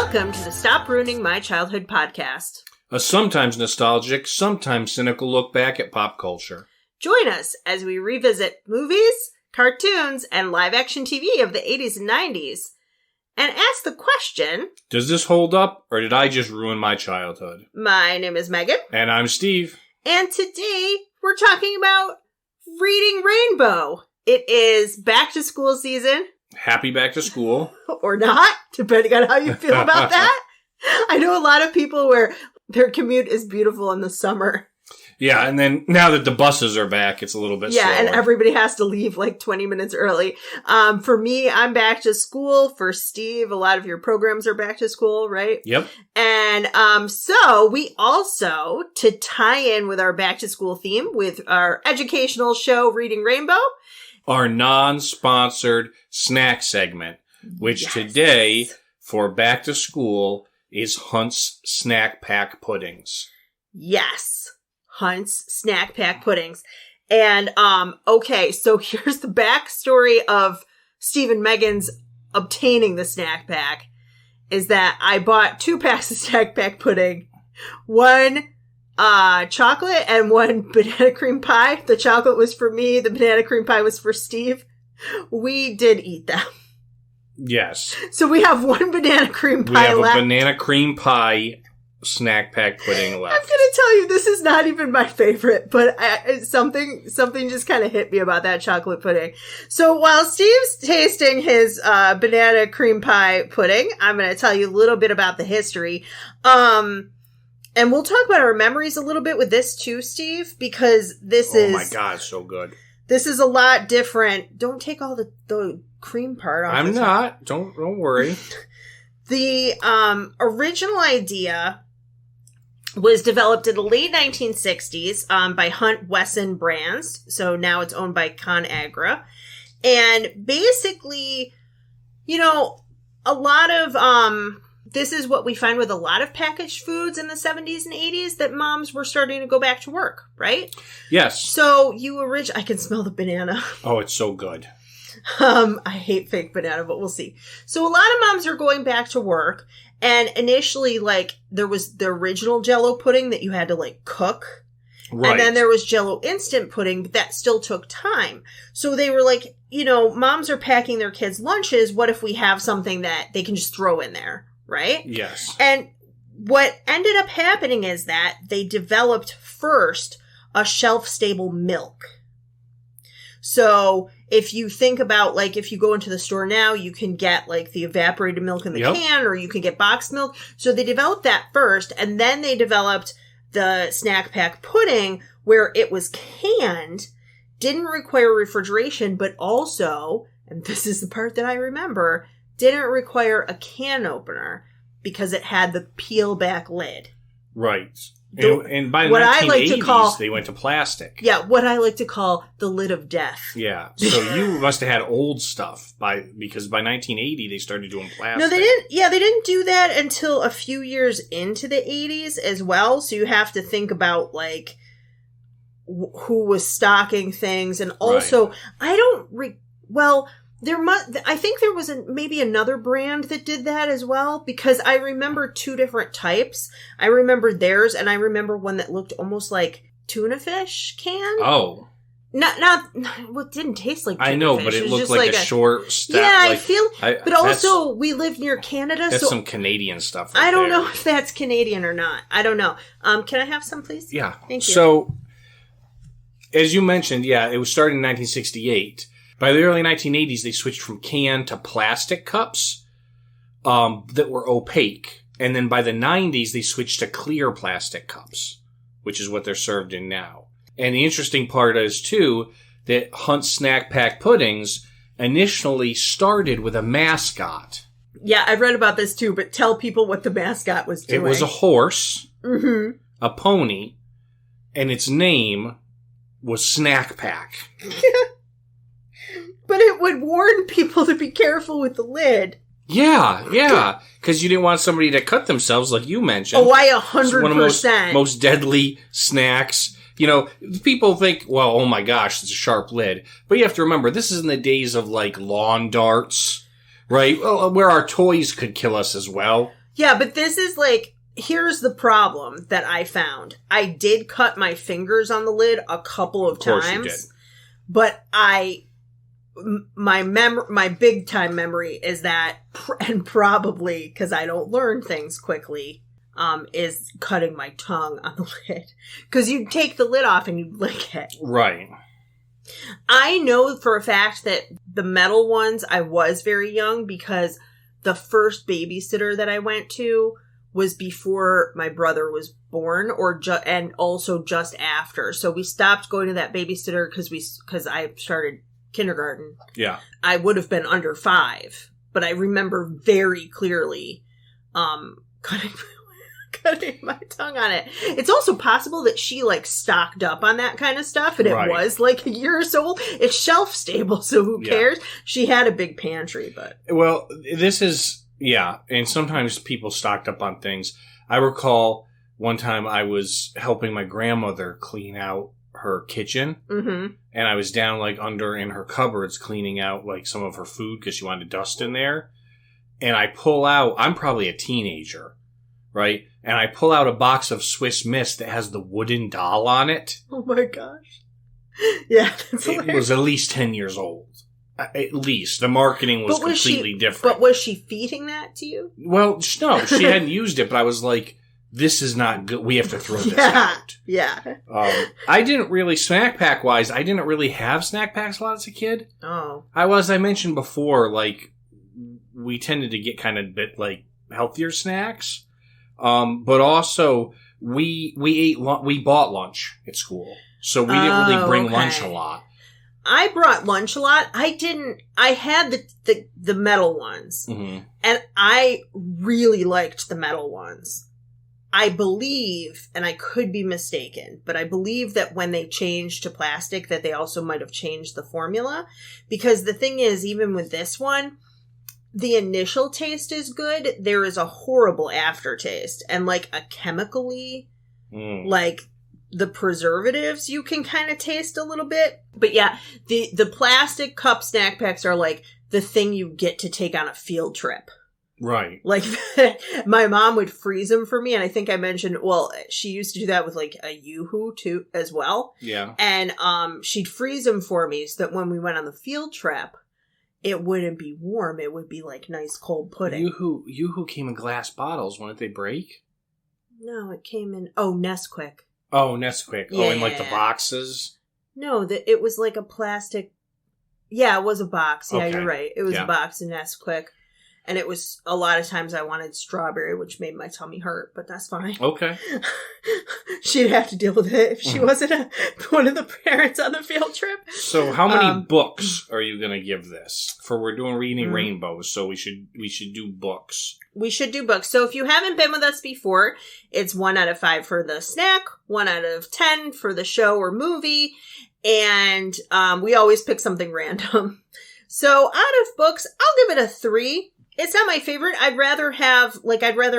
Welcome to the Stop Ruining My Childhood podcast. A sometimes nostalgic, sometimes cynical look back at pop culture. Join us as we revisit movies, cartoons, and live-action TV of the 80s and 90s, and ask the question, does this hold up, or did I just ruin my childhood? My name is Megan. And I'm Steve. And today, we're talking about Reading Rainbow. It is back to school season. Happy back to school. Or not, depending on how you feel about that. I know a lot of people where their commute is beautiful in the summer. Yeah, and then now that the buses are back, it's a little bit slower. And everybody has to leave like 20 minutes early. For me, I'm back to school. For Steve, a lot of your programs are back to school, right? Yep. And so we also, to tie in with our back to school theme with our educational show, Reading Rainbow, our non-sponsored snack segment, which today, for back to school, is Hunt's Snack Pack Puddings. Yes. Hunt's Snack Pack Puddings. And, okay, so here's the backstory of Steve and Megan's obtaining the snack pack, is that I bought 2 packs of snack pack pudding, one chocolate and one banana cream pie. The chocolate was for me, the banana cream pie was for Steve. We did eat them. Yes. So we have one banana cream pie left. We have a banana cream pie snack pack pudding left. I'm going to tell you, this is not even my favorite, but something just kind of hit me about that chocolate pudding. So while Steve's tasting his banana cream pie pudding, I'm going to tell you a little bit about the history. And we'll talk about our memories a little bit with this too, Steve, because this is... Oh my God, so good. This is a lot different. Don't take all the cream part off. I'm not. Don't worry. The original idea was developed in the late 1960s by Hunt Wesson Brands. So now it's owned by ConAgra. And basically, you know, a lot of... this is what we find with a lot of packaged foods in the 70s and 80s, that moms were starting to go back to work, right? Yes. So I can smell the banana. Oh, it's so good. I hate fake banana, but we'll see. So a lot of moms are going back to work. And initially, like, there was the original Jell-O pudding that you had to, like, cook. Right. And then there was Jell-O instant pudding, but that still took time. So they were like, you know, moms are packing their kids' lunches. What if we have something that they can just throw in there? Right? Yes. And what ended up happening is that they developed first a shelf-stable milk. So if you think about, like, if you go into the store now, you can get, like, the evaporated milk in the can, or you can get boxed milk. So they developed that first, and then they developed the snack pack pudding, where it was canned, didn't require refrigeration, but also, and this is the part that I remember, didn't require a can opener because it had the peel back lid. Right. And by the 1980s, they went to plastic. Yeah, what I like to call the lid of death. Yeah. So you must have had old stuff because by 1980 they started doing plastic. No, they didn't. Yeah, they didn't do that until a few years into the 80s as well. So you have to think about, like, who was stocking things, and also I think there was maybe another brand that did that as well, because I remember 2 different types. I remember theirs, and I remember one that looked almost like tuna fish can. Oh. Well, it didn't taste like tuna fish. I know, but it looked like a short step. Yeah, but also we live near Canada, that's so some Canadian stuff I don't know if that's Canadian or not. I don't know. Can I have some, please? Yeah. Thank you. So, as you mentioned, it was started in 1968. By the early 1980s, they switched from can to plastic cups that were opaque. And then by the 90s, they switched to clear plastic cups, which is what they're served in now. And the interesting part is, too, that Hunt's Snack Pack Puddings initially started with a mascot. Yeah, I've read about this, too, but tell people what the mascot was doing. It was a horse, a pony, and its name was Snack Pack. But it would warn people to be careful with the lid. Yeah. Because you didn't want somebody to cut themselves, like you mentioned. Oh, I 100%. One of the most deadly snacks. You know, people think, well, oh my gosh, it's a sharp lid. But you have to remember, this is in the days of, like, lawn darts, right? Well, where our toys could kill us as well. Yeah, but this is like, here's the problem that I found. I did cut my fingers on the lid a couple of times. You did. But my big time memory is that, and probably because I don't learn things quickly, is cutting my tongue on the lid. Because you take the lid off and you lick it. Right. I know for a fact that the metal ones, I was very young because the first babysitter that I went to was before my brother was born, and also just after. So we stopped going to that babysitter because I started kindergarten. Yeah. I would have been under 5, but I remember very clearly cutting my tongue on it. It's also possible that she like stocked up on that kind of stuff, and it was like a year or so old. It's shelf stable, so who cares? She had a big pantry, but well, this is and sometimes people stocked up on things. I recall one time I was helping my grandmother clean out her kitchen, and I was down like under in her cupboards cleaning out like some of her food because she wanted dust in there. And I pull out, I'm probably a teenager, right? And I pull out a box of Swiss Miss that has the wooden doll on it. Oh my gosh. Yeah, that's hilarious. It was at least 10 years old. At least. The marketing was completely different. But was she feeding that to you? Well, no, she hadn't used it, but I was like, this is not good. We have to throw this out. Yeah. I didn't really, snack pack wise, I didn't really have snack packs a lot as a kid. Oh. As I mentioned before, like, we tended to get kind of a bit like healthier snacks. But also we bought lunch at school. So we didn't really bring lunch a lot. I brought lunch a lot. I had the metal ones. Mm-hmm. And I really liked the metal ones. I believe, and I could be mistaken, but I believe that when they changed to plastic that they also might have changed the formula. Because the thing is, even with this one, the initial taste is good. There is a horrible aftertaste. And like a chemically, like the preservatives, you can kind of taste a little bit. But yeah, the plastic cup snack packs are like the thing you get to take on a field trip. Right. Like, my mom would freeze them for me, and I think I mentioned, well, she used to do that with, like, a Yoo-hoo, too, as well. Yeah. And she'd freeze them for me so that when we went on the field trip, it wouldn't be warm. It would be, like, nice cold pudding. Yoo-hoo came in glass bottles. Wouldn't they break? No, it came in, Nesquik. Oh, Nesquik. Yeah. Oh, in, like, the boxes? No, it was, like, a plastic, yeah, it was a box. Yeah, Okay. You're right. It was a box of Nesquik. And it was, a lot of times I wanted strawberry, which made my tummy hurt, but that's fine. Okay. She'd have to deal with it if she wasn't one of the parents on the field trip. So how many books are you going to give this? We're doing Reading Rainbows, so we should do books. We should do books. So if you haven't been with us before, it's 1 out of 5 for the snack, 1 out of 10 for the show or movie, and we always pick something random. So out of books, I'll give it a 3. It's not my favorite. I'd rather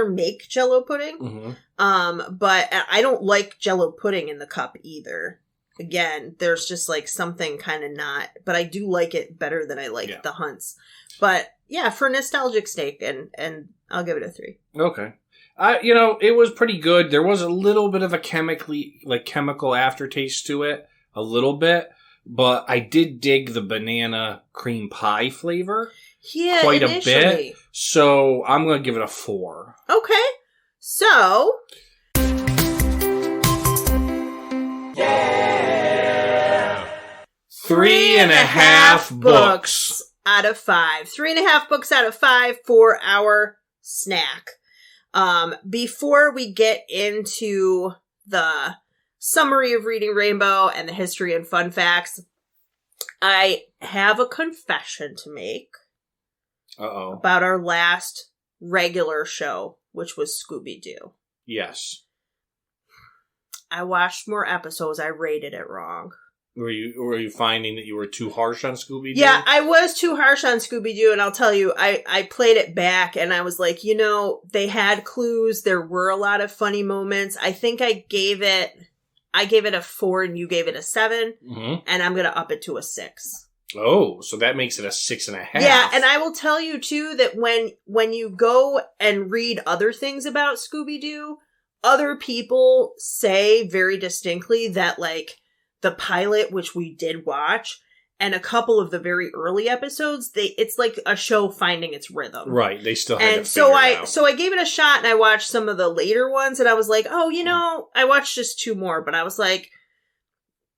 make Jell-O pudding. Mm-hmm. But I don't like Jell-O pudding in the cup either. Again, there's just like something kind of not, but I do like it better than I like the Hunts. But yeah, for nostalgic sake, and I'll give it a 3. Okay. It was pretty good. There was a little bit of a chemical aftertaste to it. A little bit. But I did dig the banana cream pie flavor. Yeah, quite initially. a bit. So I'm going to give it a 4. Okay. So. Yeah. 3.5 books out of 5. 3.5 books out of 5 for our snack. Before we get into the summary of Reading Rainbow and the history and fun facts, I have a confession to make. Uh-oh. About our last regular show, which was Scooby-Doo. Yes. I watched more episodes. I rated it wrong. Were you finding that you were too harsh on Scooby-Doo? Yeah, I was too harsh on Scooby-Doo, and I'll tell you, I played it back, and I was like, they had clues. There were a lot of funny moments. I think I gave it a 4, and you gave it a 7, mm-hmm. and I'm going to up it to a 6. Oh, so that makes it a 6.5. Yeah, and I will tell you, too, that when you go and read other things about Scooby-Doo, other people say very distinctly that, like, the pilot, which we did watch, and a couple of the very early episodes, it's like a show finding its rhythm. Right, they still had and to figure it out. So I gave it a shot, and I watched some of the later ones, and I was like, oh, I watched just 2 more, but I was like,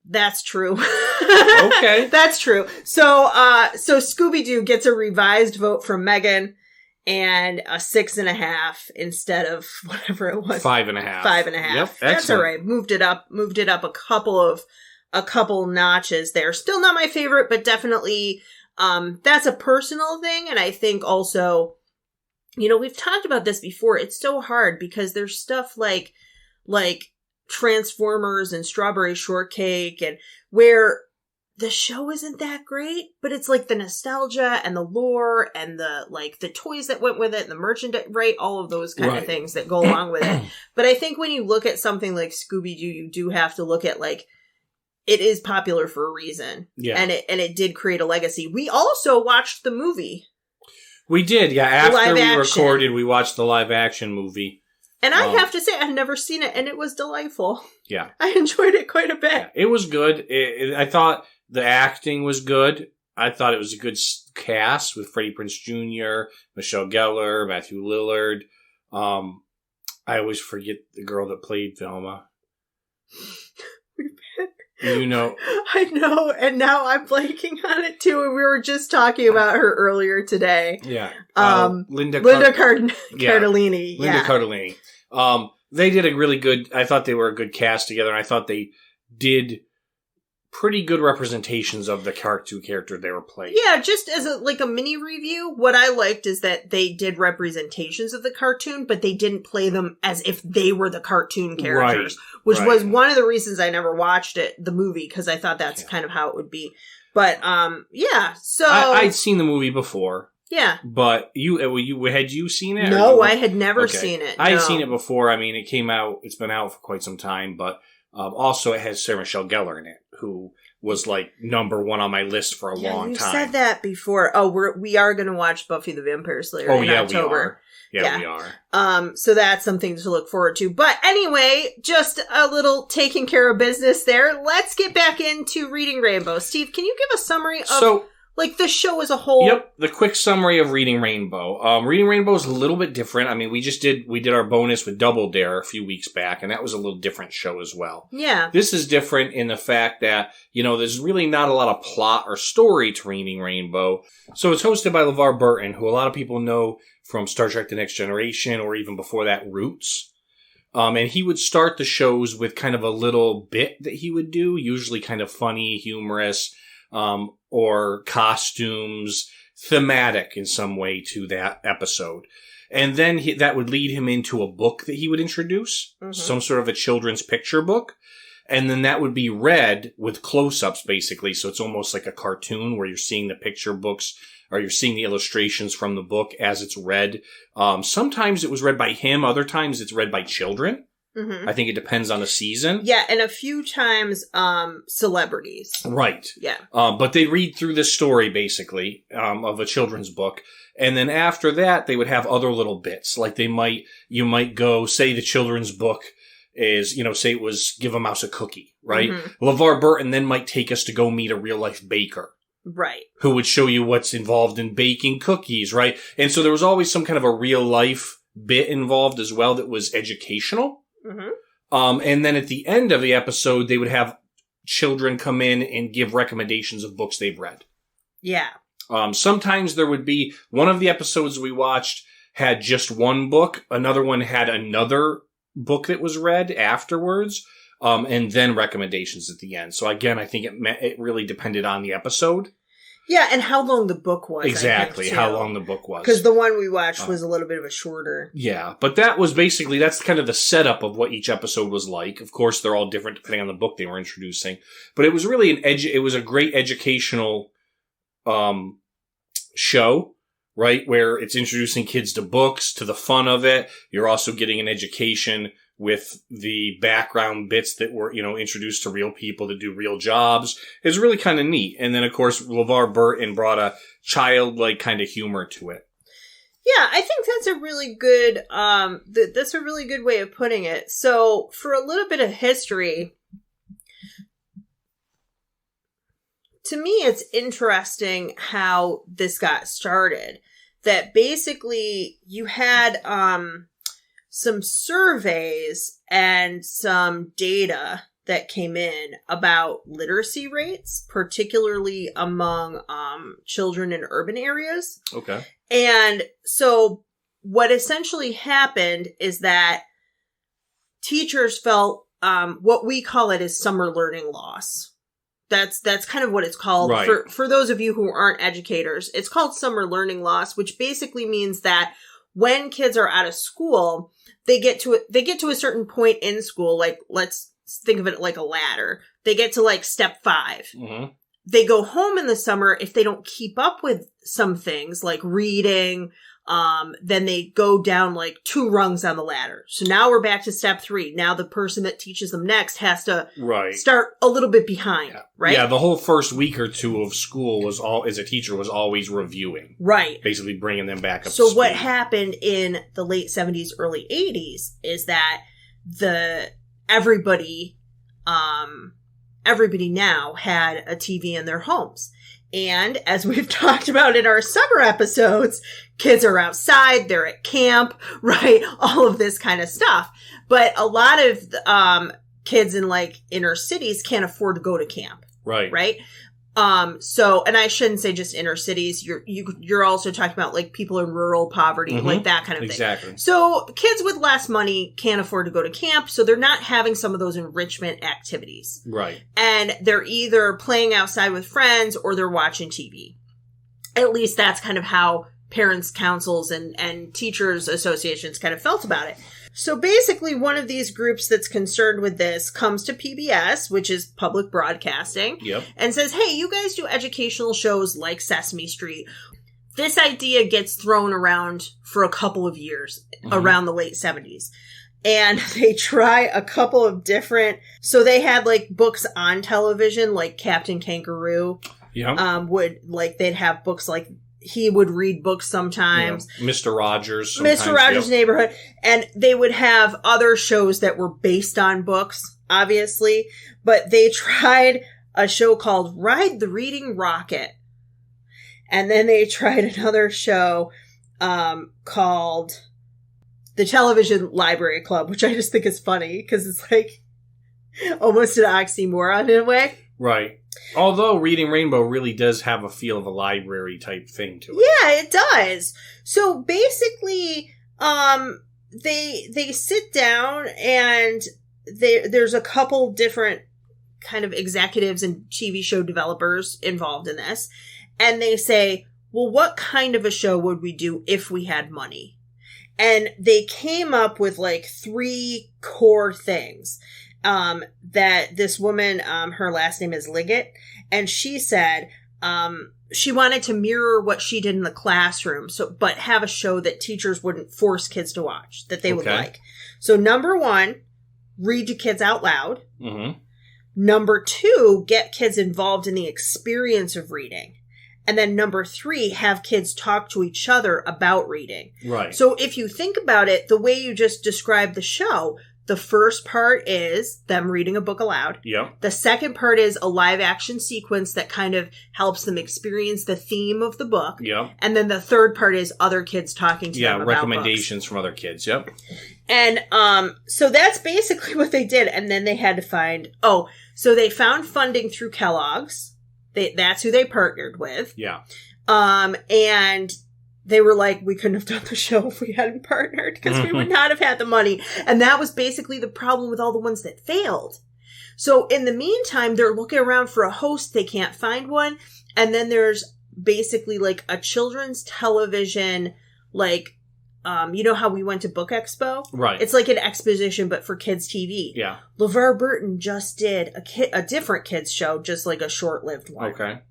that's true. Okay. That's true. So Scooby-Doo gets a revised vote from Megan and a 6.5 instead of whatever it was. 5.5. 5.5. Yep, that's all right. Moved it up a couple notches there. Still not my favorite, but definitely, that's a personal thing. And I think also, we've talked about this before. It's so hard because there's stuff like Transformers and Strawberry Shortcake, and where the show isn't that great, but it's like the nostalgia and the lore and the toys that went with it and the merchandise, right? All of those kind of things that go along with it. But I think when you look at something like Scooby-Doo, you do have to look at it is popular for a reason. Yeah. And it did create a legacy. We also watched the movie. We did, yeah. After we recorded, we watched the live action movie. And I have to say, I've never seen it, and it was delightful. Yeah. I enjoyed it quite a bit. Yeah, it was good. I thought the acting was good. I thought it was a good cast with Freddie Prinze Jr., Michelle Gellar, Matthew Lillard. I always forget the girl that played Velma. I know, and now I'm blanking on it too, and we were just talking about her earlier today. Yeah. Linda Cardellini. Linda Cardellini. They did a really good, I thought they were a good cast together, and I thought they did pretty good representations of the cartoon character they were playing. Yeah, just as a mini review, what I liked is that they did representations of the cartoon, but they didn't play them as if they were the cartoon characters, which was one of the reasons I never watched the movie, because I thought that's kind of how it would be. But, yeah, so... I'd seen the movie before. Yeah. But had you seen it? No, I had never seen it. I had seen it before. I mean, it's been out for quite some time, but also it has Sarah Michelle Gellar in it, who was number 1 on my list for a long time. You said that before. Oh, we are going to watch Buffy the Vampire Slayer in October. We are. So that's something to look forward to. But anyway, just a little taking care of business there. Let's get back into Reading Rainbow. Steve, can you give a summary of the show as a whole? Yep, the quick summary of Reading Rainbow. Reading Rainbow is a little bit different. I mean, we did our bonus with Double Dare a few weeks back, and that was a little different show as well. Yeah. This is different in the fact that, there's really not a lot of plot or story to Reading Rainbow. So it's hosted by Levar Burton, who a lot of people know from Star Trek The Next Generation, or even before that, Roots. And he would start the shows with kind of a little bit that he would do, usually kind of funny, humorous, or costumes, thematic in some way to that episode. And then that would lead him into a book that he would introduce, some sort of a children's picture book. And then that would be read with close-ups, basically. So it's almost like a cartoon where you're seeing the picture books, or you're seeing the illustrations from the book as it's read. Sometimes it was read by him. Other times it's read by children. Mm-hmm. I think it depends on the season. Yeah, and a few times, celebrities. Right. Yeah. But they read through this story, basically, of a children's book. And then after that, they would have other little bits. Like you might go, say the children's book is, say it was Give a Mouse a Cookie, right? Mm-hmm. LeVar Burton then might take us to go meet a real-life baker. Right. Who would show you what's involved in baking cookies, right? And so there was always some kind of a real-life bit involved as well that was educational. Mm-hmm. And then at the end of the episode, they would have children come in and give recommendations of books they've read. Yeah. Sometimes there would be, one of the episodes we watched had just one book. Another one had another book that was read afterwards. And then recommendations at the end. So again, I think it really depended on the episode. Yeah, and how long the book was. Exactly, how long the book was. Because the one we watched was a little bit of a shorter. Yeah, but that's kind of the setup of what each episode was like. Of course, they're all different depending on the book they were introducing. But it was really it was a great educational show, right? Where it's introducing kids to books, to the fun of it. You're also getting an education with the background bits that were, introduced to real people to do real jobs. It's really kind of neat. And then, of course, LeVar Burton brought a childlike kind of humor to it. Yeah, I think that's a really good, that's a really good way of putting it. So, for a little bit of history, to me, it's interesting how this got started. That basically you had, some surveys and some data that came in about literacy rates, particularly among children in urban areas. Okay. And so what essentially happened is that teachers felt what we call it is summer learning loss. That's kind of what it's called. Right. For those of you who aren't educators, it's called summer learning loss, which basically means that when kids are out of school, they get to a certain point in school, like let's think of it like a ladder. They get to like step 5. Mm-hmm. They go home in the summer if they don't keep up with some things like reading. Then they go down like 2 rungs on the ladder. So now we're back to step 3. Now the person that teaches them next has to start a little bit behind, right? Yeah, the whole first week or 2 of school as a teacher was always reviewing. Right. Basically bringing them back up to So speed. what happened in the late 70s, early 80s is that everybody now had a TV in their homes. And as we've talked about in our summer episodes, kids are outside, they're at camp, right? All of this kind of stuff. But a lot of kids in like inner cities can't afford to go to camp. Right. Right? So, and I shouldn't say just inner cities. You're also talking about like people in rural poverty, like that kind of thing. Exactly. So kids with less money can't afford to go to camp, so they're not having some of those enrichment activities. Right. And they're either playing outside with friends or they're watching TV. At least that's kind of how parents' councils and teachers' associations kind of felt about it. So basically, one of these groups that's concerned with this comes to PBS, which is public broadcasting, and says, hey, you guys do educational shows like Sesame Street. This idea gets thrown around for a couple of years, around the late 70s. And they try a couple of different, so they had like books on television, like Captain Kangaroo. They'd have books like, he would read books sometimes. Mr. Rogers. Mr. Rogers' Neighborhood. And they would have other shows that were based on books, obviously. But they tried a show called Ride the Reading Rocket. And then they tried another show called The Television Library Club, which I just think is funny because it's like almost an oxymoron in a way. Right. Although Reading Rainbow really does have a feel of a library type thing to it. Yeah, it does. So basically, they sit down and there's a couple different kind of executives and TV show developers involved in this. And they say, well, what kind of a show would we do if we had money? And they came up with like 3 core things. That this woman, her last name is Liggett, and she said, she wanted to mirror what she did in the classroom, but have a show that teachers wouldn't force kids to watch, that they would like. So number 1, read to kids out loud. Mm-hmm. Number 2, get kids involved in the experience of reading. And then number 3, have kids talk to each other about reading. Right. So if you think about it, the way you just described the show, the first part is them reading a book aloud. Yep. The second part is a live action sequence that kind of helps them experience the theme of the book. Yep. And then the third part is other kids talking to them about recommendations books. From other kids. Yep. And so that's basically what they did. And then they had to find, so they found funding through Kellogg's. That's who they partnered with. Yeah. And they were like, we couldn't have done the show if we hadn't partnered because we would not have had the money. And that was basically the problem with all the ones that failed. So in the meantime, they're looking around for a host. They can't find one. And then there's basically like a children's television, like, you know how we went to Book Expo? Right. It's like an exposition, but for kids' TV. Yeah. LeVar Burton just did a different kids show, just like a short-lived one. Okay.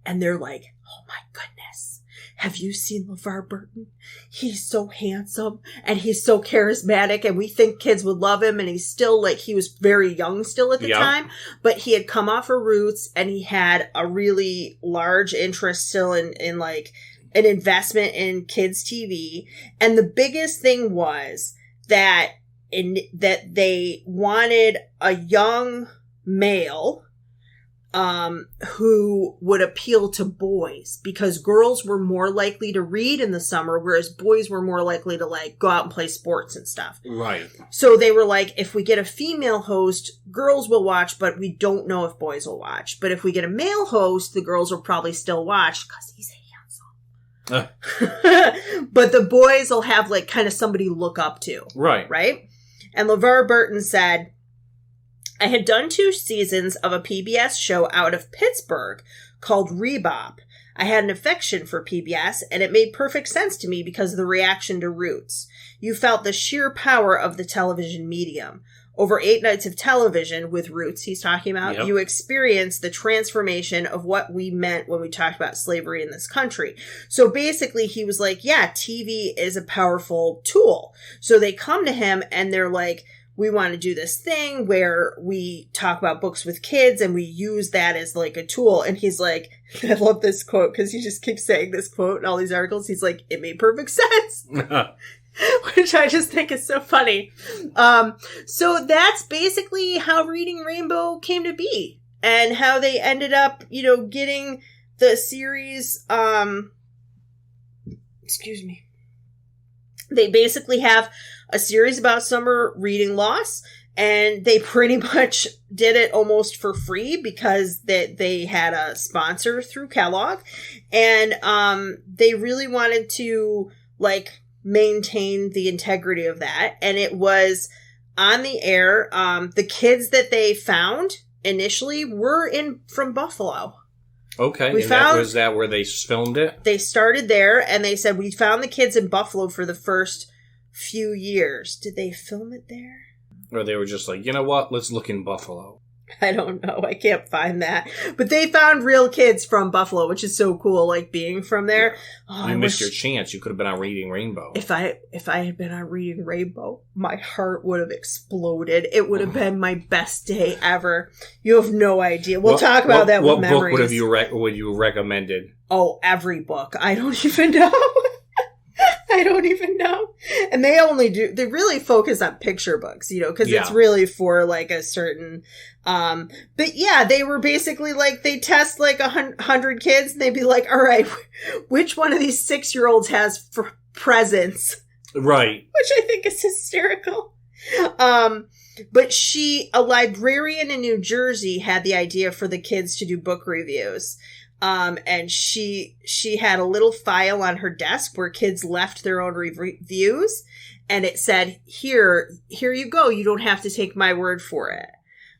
And they're like, oh my goodness. have you seen LeVar Burton? He's so handsome and he's so charismatic and we think kids would love him. And he's still like, he was very young still at the time, but he had come off of Roots and he had a really large interest still in like an investment in kids TV. And the biggest thing was that they wanted a young male who would appeal to boys because girls were more likely to read in the summer, whereas boys were more likely to like go out and play sports and stuff. Right. So they were like, if we get a female host, girls will watch, but we don't know if boys will watch. But if we get a male host, the girls will probably still watch because he's handsome. But the boys will have like kind of somebody to look up to. Right. Right? And LeVar Burton said, I had done 2 seasons of a PBS show out of Pittsburgh called Rebop. I had an affection for PBS, and it made perfect sense to me because of the reaction to Roots. You felt the sheer power of the television medium. Over 8 nights of television with Roots, he's talking about, you experienced the transformation of what we meant when we talked about slavery in this country. So basically, he was like, yeah, TV is a powerful tool. So they come to him, and they're like, we want to do this thing where we talk about books with kids and we use that as like a tool. And he's like, I love this quote because he just keeps saying this quote in all these articles. He's like, it made perfect sense, which I just think is so funny. So that's basically how Reading Rainbow came to be and how they ended up, you know, getting the series, excuse me. They basically have a series about summer reading loss, and they pretty much did it almost for free because they had a sponsor through Kellogg, and they really wanted to like maintain the integrity of that, and it was on the air. The kids that they found initially were from Buffalo. Okay, was that where they filmed it? They started there, and they said, we found the kids in Buffalo for the first few years. Did they film it there? Or they were just like, you know what, let's look in Buffalo. I don't know. I can't find that. But they found real kids from Buffalo, which is so cool, like being from there. Yeah. You missed your chance. You could have been on Reading Rainbow. If I had been on Reading Rainbow, my heart would have exploded. It would have been my best day ever. You have no idea. We'll talk about that with memories. What book would you recommended? Oh, every book. I don't even know. I don't even know. And they really focus on picture books, you know, because it's really for like a certain, but yeah, they were basically like, they test like 100 kids and they'd be like, all right, which one of these 6-year-olds has presents? Right. Which I think is hysterical. But a librarian in New Jersey had the idea for the kids to do book reviews. And she had a little file on her desk where kids left their own reviews, and it said, here you go. You don't have to take my word for it.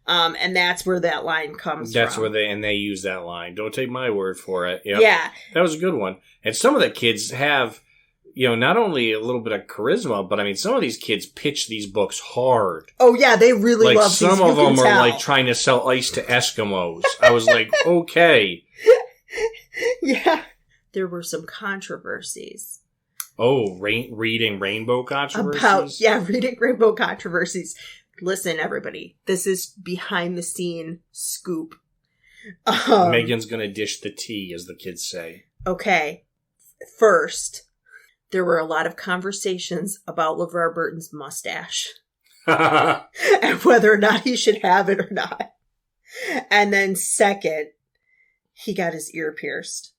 And that's where that line comes from. That's where they use that line. Don't take my word for it. Yep. Yeah. That was a good one. And some of the kids have, you know, not only a little bit of charisma, but I mean, some of these kids pitch these books hard. Oh yeah, they really love these. Some of them are like trying to sell ice to Eskimos. I was like, okay. Yeah. There were some controversies. Oh, Reading Rainbow controversies? Reading Rainbow controversies. Listen, everybody. This is behind the scene scoop. Megan's gonna dish the tea, as the kids say. Okay. First, there were a lot of conversations about LeVar Burton's mustache. And whether or not he should have it or not. And then second, he got his ear pierced.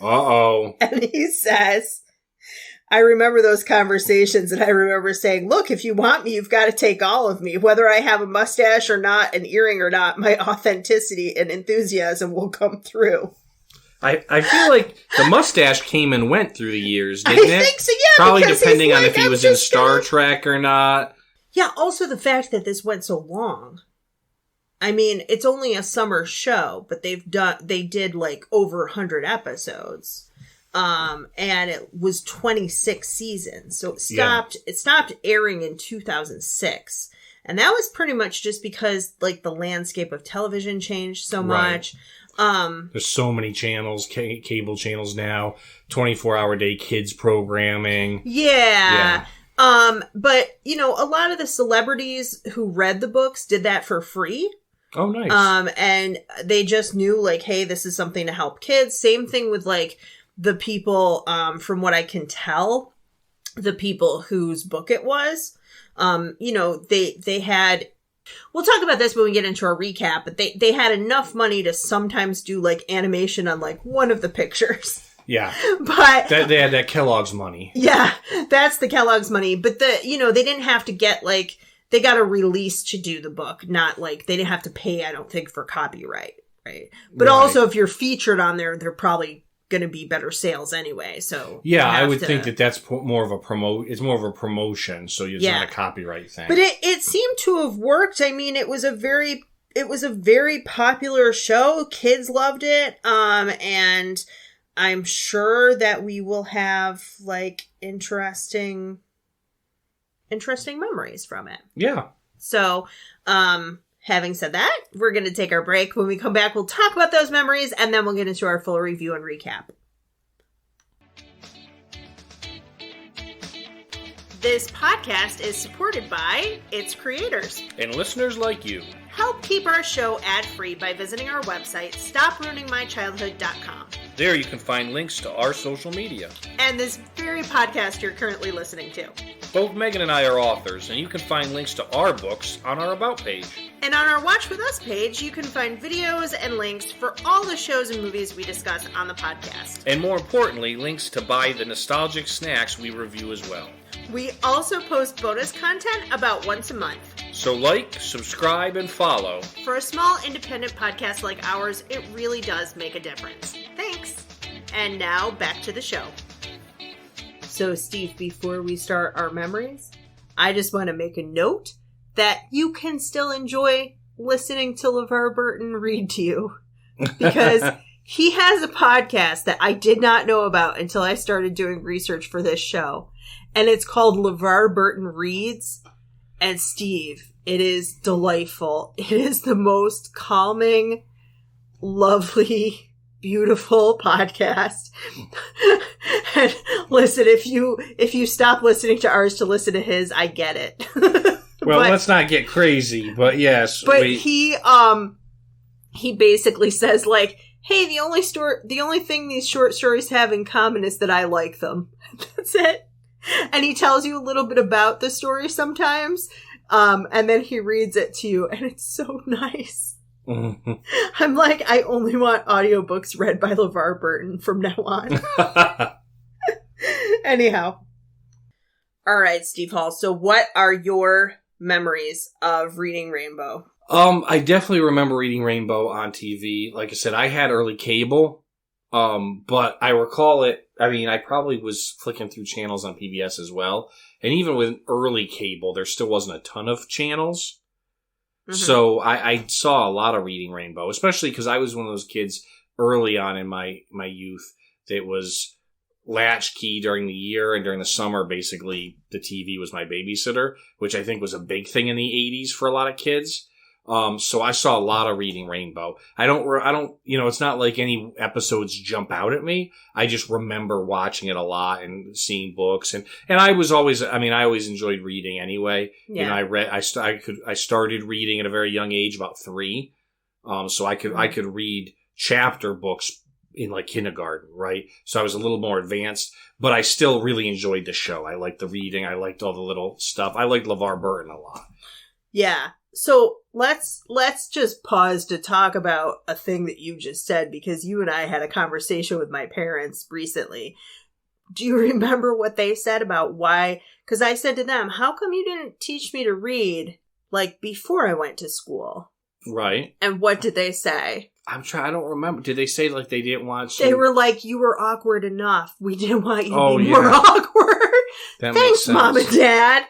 Uh-oh. And he says, I remember those conversations, and I remember saying, look, if you want me, you've got to take all of me. Whether I have a mustache or not, an earring or not, my authenticity and enthusiasm will come through. I feel like the mustache came and went through the years, didn't it? I think so, yeah. Probably depending on if he was in Star Trek or not. Yeah, also the fact that this went so long. I mean, it's only a summer show, but they did like over 100 episodes. And it was 26 seasons. So it stopped airing in 2006. And that was pretty much just because like the landscape of television changed so much. There's so many channels, cable channels now, 24-hour day kids programming. Yeah. But, you know, a lot of the celebrities who read the books did that for free. Oh, nice. And they just knew, like, hey, this is something to help kids. Same thing with, like, the people, from what I can tell, the people whose book it was. You know, they had... We'll talk about this when we get into our recap, but they had enough money to sometimes do, like, animation on, like, one of the pictures. Yeah. But they had that Kellogg's money. Yeah, that's the Kellogg's money. But you know, they didn't have to get, like, they got a release to do the book, not like they didn't have to pay, I don't think, for copyright, right? But also if you're featured on there, they're probably going to be better sales anyway. So yeah, I would think that's more of a it's more of a promotion, so it's not a copyright thing. But it seemed to have worked. I mean, it was a very popular show. Kids loved it. And I'm sure that we will have, like, interesting memories from it. Yeah. So, having said that, we're going to take our break. When we come back, we'll talk about those memories, and then we'll get into our full review and recap. This podcast is supported by its creators and listeners like you. Help keep our show ad-free by visiting our website, stopruiningmychildhood.com. There you can find links to our social media. And this very podcast you're currently listening to. Both Megan and I are authors, and you can find links to our books on our About page. And on our Watch With Us page, you can find videos and links for all the shows and movies we discuss on the podcast. And more importantly, links to buy the nostalgic snacks we review as well. We also post bonus content about once a month. So like, subscribe, and follow. For a small independent podcast like ours, it really does make a difference. Thanks. And now, back to the show. So, Steve, before we start our memories, I just want to make a note that you can still enjoy listening to Levar Burton read to you. Because he has a podcast that I did not know about until I started doing research for this show. And it's called Levar Burton Reads. And Steve, it is delightful. It is the most calming, lovely, beautiful podcast. And listen, if you stop listening to ours to listen to his, I get it. Well, let's not get crazy, but yes. But he basically says, like, hey, the only thing these short stories have in common is that I like them. That's it. And he tells you a little bit about the story sometimes. And then he reads it to you, and it's so nice. Mm-hmm. I'm like, I only want audiobooks read by Levar Burton from now on. Anyhow. All right, Steve Hall. So what are your memories of reading Rainbow? I definitely remember reading Rainbow on TV. Like I said, I had early cable. But I recall it, I mean, I probably was flicking through channels on PBS as well. And even with early cable, there still wasn't a ton of channels. Mm-hmm. So I saw a lot of reading Rainbow, especially because I was one of those kids early on in my youth that was latchkey during the year, and during the summer, basically, the TV was my babysitter, which I think was a big thing in the 80s for a lot of kids. So I saw a lot of reading Rainbow. I don't, it's not like any episodes jump out at me. I just remember watching it a lot and seeing books. And I always enjoyed reading anyway. Yeah. I started reading at a very young age, about 3. So I could read chapter books in like kindergarten, right? So I was a little more advanced, but I still really enjoyed the show. I liked the reading. I liked all the little stuff. I liked LeVar Burton a lot. Yeah. So let's just pause to talk about a thing that you just said, because you and I had a conversation with my parents recently. Do you remember what they said about why? Because I said to them, how come you didn't teach me to read, like, before I went to school? Right. And what did they say? I don't remember. Did they say, like, they didn't want you? They were like, you were awkward enough. We didn't want you to be more awkward. Thanks, Mom and Dad.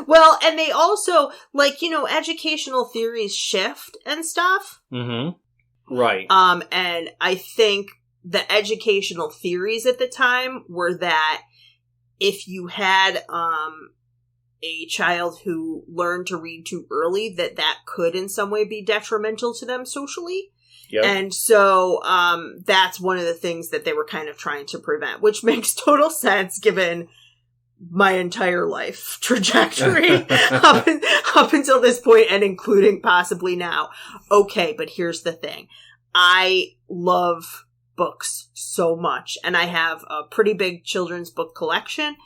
Well, and they also, like, educational theories shift and stuff. Mm-hmm. Right. And I think the educational theories at the time were that if you had a child who learned to read too early, that could in some way be detrimental to them socially. Yep. And so that's one of the things that they were kind of trying to prevent, which makes total sense given my entire life trajectory up until this point and including possibly now. Okay, but here's the thing. I love books so much, and I have a pretty big children's book collection,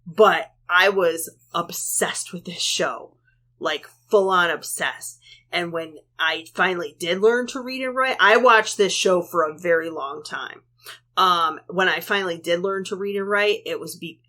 but I was obsessed with this show, like full on obsessed. And when I finally did learn to read and write, I watched this show for a very long time. When I finally did learn to read and write,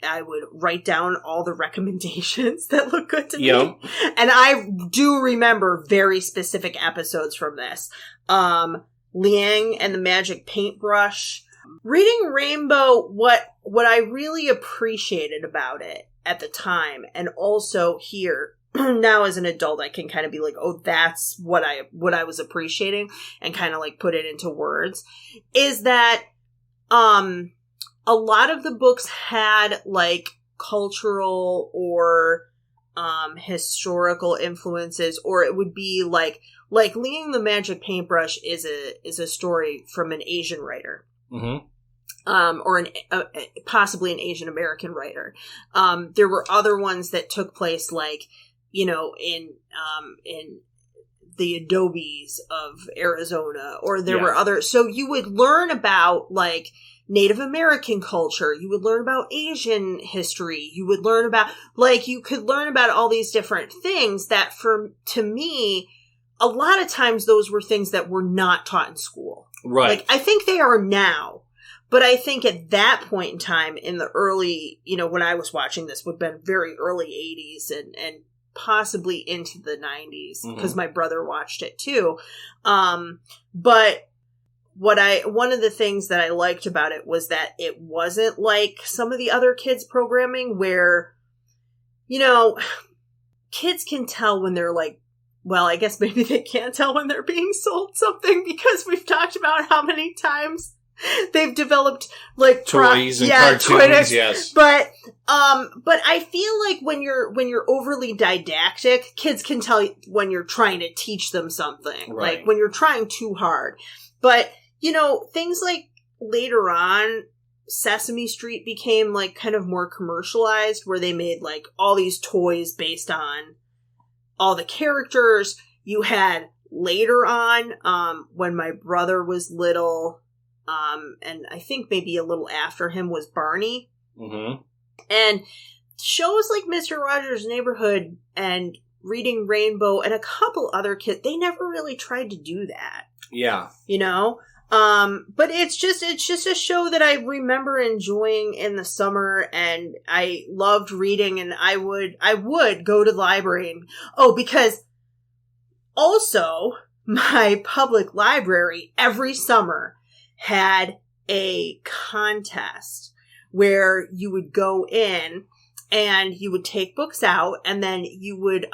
I would write down all the recommendations that look good to me. And I do remember very specific episodes from this. Liang and the Magic Paintbrush. Reading Rainbow, what I really appreciated about it at the time, and also here, now as an adult, I can kind of be like, oh, that's what I was appreciating, and kind of like put it into words, is that a lot of the books had like cultural or historical influences, or it would be like Liang the Magic Paintbrush is a story from an Asian writer. Mm-hmm. Or possibly an Asian American writer. There were other ones that took place, like, you know, in the adobes of Arizona, or there were other. So you would learn about like Native American culture. You would learn about Asian history. You would learn about you could learn about all these different things that, to me, a lot of times those were things that were not taught in school. Right. Like, I think they are now. But I think at that point in time, in the early, you know, when I was watching this, would have been very early 80s and possibly into the 90s, because my brother watched it too. But one of the things that I liked about it was that it wasn't like some of the other kids' programming where, you know, kids can tell when they're like, well, I guess maybe they can't tell when they're being sold something, because we've talked about how many times they've developed like toys and cartoons, yes. But I feel like when you're overly didactic, kids can tell when you're trying to teach them something, right. Like when you're trying too hard. But you know, things like later on, Sesame Street became like kind of more commercialized, where they made like all these toys based on all the characters. You had later on, when my brother was little, and I think maybe a little after him, was Barney. Mm-hmm. And shows like Mr. Rogers' Neighborhood and Reading Rainbow and a couple other kids, they never really tried to do that. Yeah. You know? But it's just a show that I remember enjoying in the summer, and I loved reading, and I would go to the library because also my public library every summer had a contest where you would go in and you would take books out, and then you would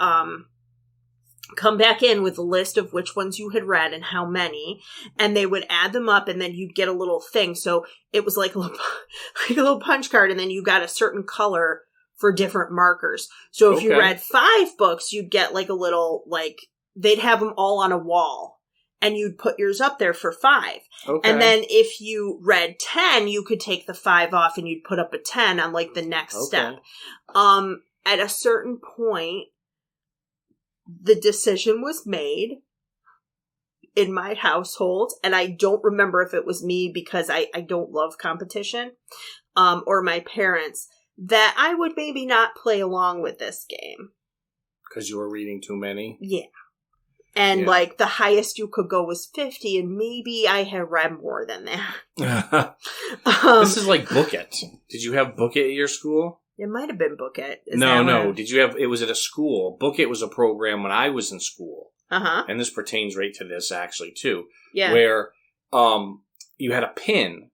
come back in with a list of which ones you had read and how many, and they would add them up, and then you'd get a little thing. So it was like a little punch card, and then you got a certain color for different markers. So if you read 5 books, you'd get like a little, like, they'd have them all on a wall, and you'd put yours up there for 5. Okay. And then if you read 10, you could take the 5 off, and you'd put up a 10 on like the next step. At a certain point, the decision was made in my household, and I don't remember if it was me, because I don't love competition, or my parents, that I would maybe not play along with this game. Because you were reading too many? Yeah. And like the highest you could go was 50, and maybe I had read more than that. This is like Book It. Did you have Book It at your school? It might have been Book It. No. Did you have? It was at a school. Book It was a program when I was in school. Uh-huh. And this pertains right to this actually too. Yeah. Where you had a pin,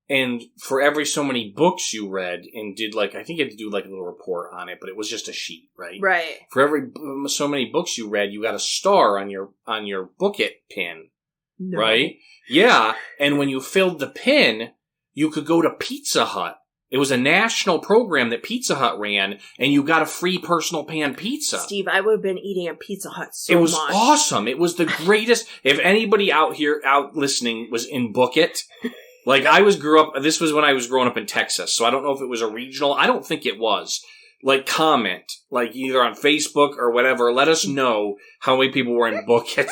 and for every so many books you read and did, like, I think you had to do like a little report on it, but it was just a sheet, right? Right. For every so many books you read, you got a star on your Book It pin. No. Right? Yeah. And when you filled the pin, you could go to Pizza Hut It was a national program that Pizza Hut ran, and you got a free personal pan pizza. Steve, I would have been eating at Pizza Hut so much. It was awesome. It was the greatest. If anybody out listening was in Book It, like this was when I was growing up in Texas, so I don't know if it was a regional. I don't think it was. Like, comment, like either on Facebook or whatever. Let us know how many people were in Book It,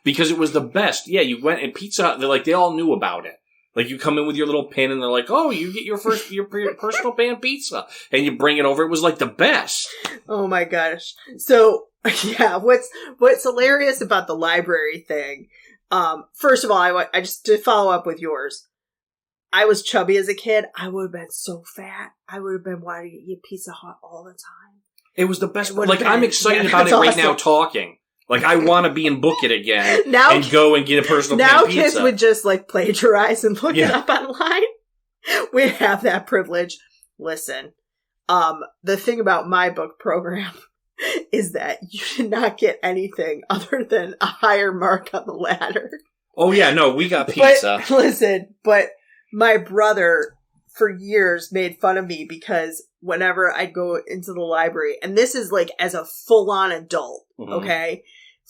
because it was the best. Yeah, you went and Pizza Hut, they all knew about it. Like, you come in with your little pin and they're like, oh, you get your personal pan pizza. And you bring it over. It was like the best. Oh my gosh. So, yeah, what's hilarious about the library thing, first of all, I just to follow up with yours. I was chubby as a kid. I would have been so fat. I would have been wanting to eat Pizza Hut all the time. It was the best. Like, I'm excited about it right now talking. Like, I want to be in Book It again and go and get a personal pan pizza. Now kids would just, plagiarize and look it up online. We have that privilege. Listen, the thing about my book program is that you did not get anything other than a higher mark on the ladder. Oh, yeah, no, we got pizza. But my brother, for years, made fun of me because whenever I'd go into the library, and this is, as a full-on adult, okay?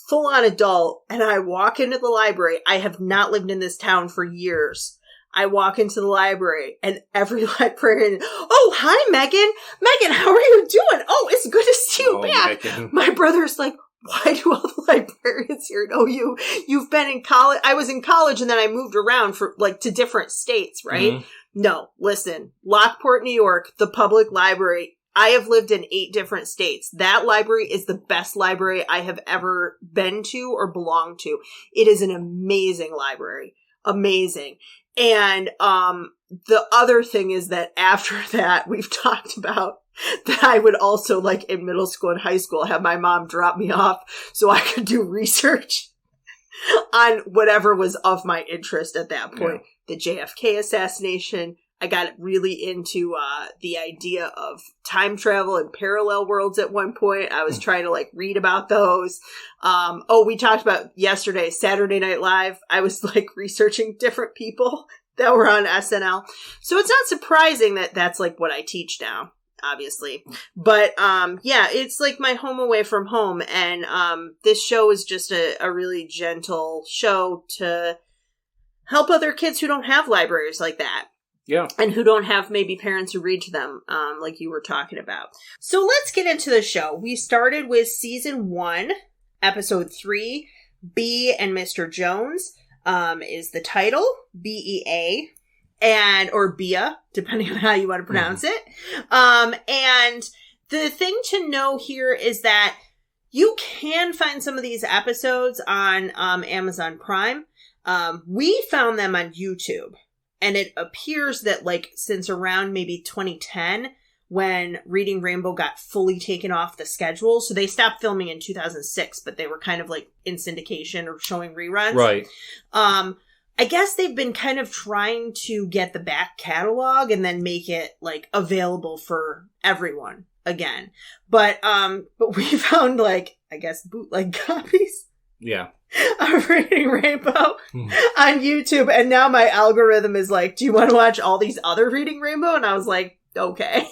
Full-on adult, and I walk into the library. I have not lived in this town for years. I walk into the library, and every librarian, oh, hi, Megan. Megan, how are you doing? Oh, it's good to see you back. Megan. My brother's like, why do all the librarians here know you? You've been in college. I was in college, and then I moved around to different states, right? Mm-hmm. No, listen, Lockport, New York, the public library. I have lived in 8 different states. That library is the best library I have ever been to or belonged to. It is an amazing library. Amazing. And the other thing is that after that, we've talked about that I would also, in middle school and high school, have my mom drop me off so I could do research on whatever was of my interest at that point. Yeah. The JFK assassination. I got really into the idea of time travel and parallel worlds at one point. I was trying to read about those. We talked about yesterday, Saturday Night Live. I was researching different people that were on SNL. So it's not surprising that that's what I teach now, obviously. But it's my home away from home. And this show is just a really gentle show to help other kids who don't have libraries like that. Yeah. And who don't have maybe parents who read to them, like you were talking about. So let's get into the show. We started with season 1, episode 3, Bea and Mr. Jones, is the title, BEA, or Bea, depending on how you want to pronounce it. And the thing to know here is that you can find some of these episodes on Amazon Prime. We found them on YouTube. And it appears that, since around maybe 2010, when Reading Rainbow got fully taken off the schedule, so they stopped filming in 2006, but they were kind of, in syndication or showing reruns. Right. I guess they've been kind of trying to get the back catalog and then make it, available for everyone again. But we found, bootleg copies. Yeah. Of Reading Rainbow on YouTube, and now my algorithm is do you want to watch all these other Reading Rainbow? And I was like, okay.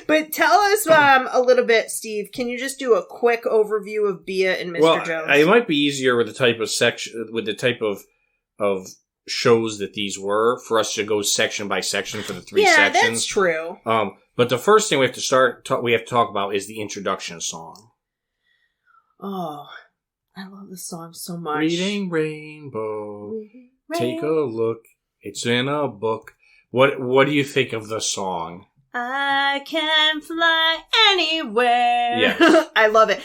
But tell us a little bit, Steve. Can you just do a quick overview of Bea and Mr. Jones? It might be easier with the type of shows that these were for us to go section by section for the 3 sections. Yeah, that's true. But the first thing we have to talk about is the introduction song. Oh. I love this song so much. Reading Rainbow. Take a look. It's in a book. What do you think of the song? I can fly anywhere. Yeah. I love it.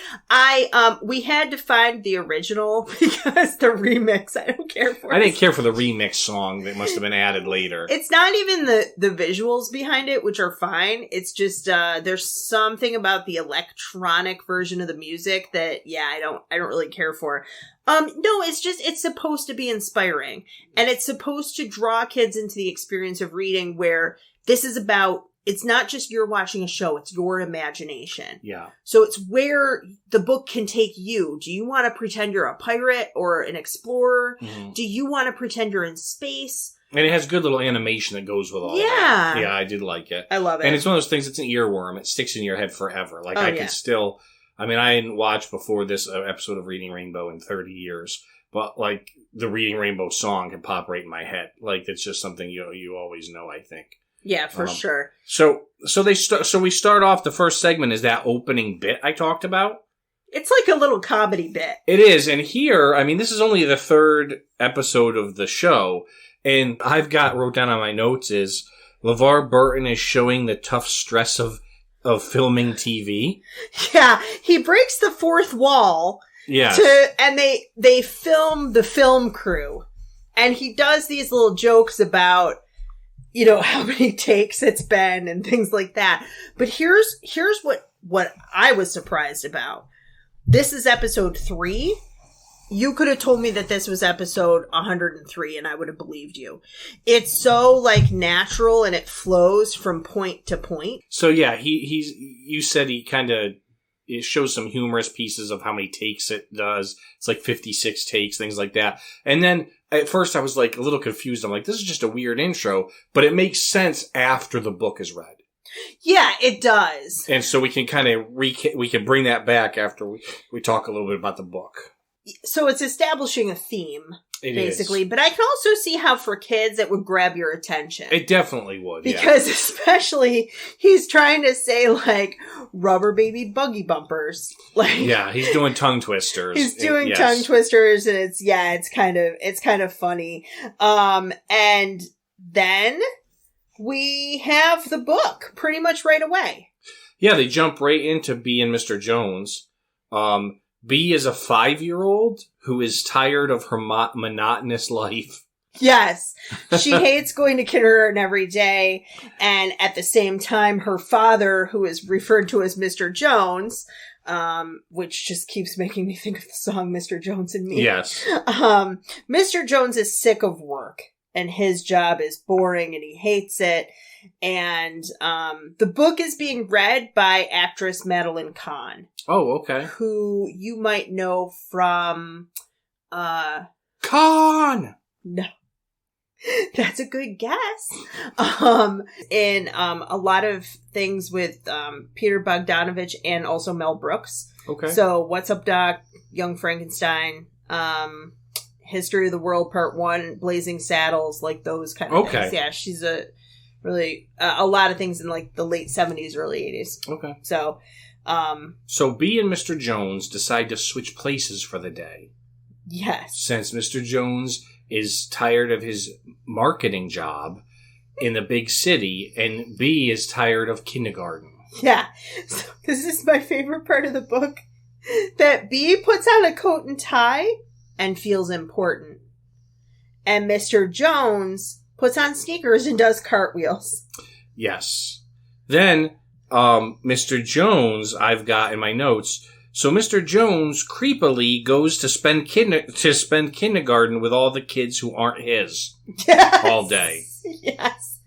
We had to find the original because the remix I don't care for. I didn't care for the remix song that must have been added later. It's not even the visuals behind it, which are fine. It's just there's something about the electronic version of the music that I don't really care for. No, it's supposed to be inspiring, and it's supposed to draw kids into the experience of reading, where this is about. It's not just you're watching a show, it's your imagination. Yeah. So it's where the book can take you. Do you want to pretend you're a pirate or an explorer? Mm-hmm. Do you want to pretend you're in space? And it has good little animation that goes with all Yeah. that. Yeah, I did like it. I love it. And it's one of those things that's an earworm. It sticks in your head forever. Like, I can still... I mean, I hadn't watched before this episode of Reading Rainbow in 30 years. But, like, the Reading Rainbow song can pop right in my head. Like, it's just something you always know, I think. Yeah, for sure. So we start off, the first segment is that opening bit I talked about. It's like a little comedy bit. It is. And here, I mean, this is only the third episode of the show. And wrote down on my notes is LeVar Burton is showing the tough stress of filming TV. Yeah. He breaks the fourth wall. Yeah. And they film the film crew. And he does these little jokes about, you know, how many takes it's been and things like that. But here's what I was surprised about. This is episode 3. You could have told me that this was episode 103 and I would have believed you. It's so, like, natural and it flows from point to point. So, yeah, you said he kind of, it shows some humorous pieces of how many takes it does. It's like 56 takes, things like that. And then at first I was, like, a little confused. I'm like, this is just a weird intro, but it makes sense after the book is read. Yeah, it does. And so we can kind of we can bring that back after we talk a little bit about the book. So it's establishing a theme, basically. Is. But I can also see how for kids it would grab your attention. It definitely would, because especially he's trying to say, like, rubber baby buggy bumpers. Like, yeah, he's doing tongue twisters. He's doing tongue twisters, and it's kind of funny. And then we have the book pretty much right away. Yeah, they jump right into B and Mr. Jones. B is a 5-year-old who is tired of her monotonous life. Yes. She hates going to kindergarten every day. And at the same time, her father, who is referred to as Mr. Jones, which just keeps making me think of the song Mr. Jones and Me. Yes. Mr. Jones is sick of work. And his job is boring and he hates it. And the book is being read by actress Madeline Kahn. Oh, okay. Who you might know from... Kahn! No. That's a good guess. In a lot of things with Peter Bogdanovich and also Mel Brooks. Okay. So, What's Up, Doc? Young Frankenstein. History of the World Part 1, Blazing Saddles, like those kind of things. Yeah, she's a lot of things in, like, the late 70s, early 80s. Okay. So B and Mr. Jones decide to switch places for the day. Yes. Since Mr. Jones is tired of his marketing job in the big city, and B is tired of kindergarten. Yeah. So, this is my favorite part of the book. That B puts on a coat and tie and feels important. And Mr. Jones puts on sneakers and does cartwheels. Yes. Then, Mr. Jones, I've got in my notes. So Mr. Jones creepily goes to spend kindergarten with all the kids who aren't his. Yes. All day. Yes.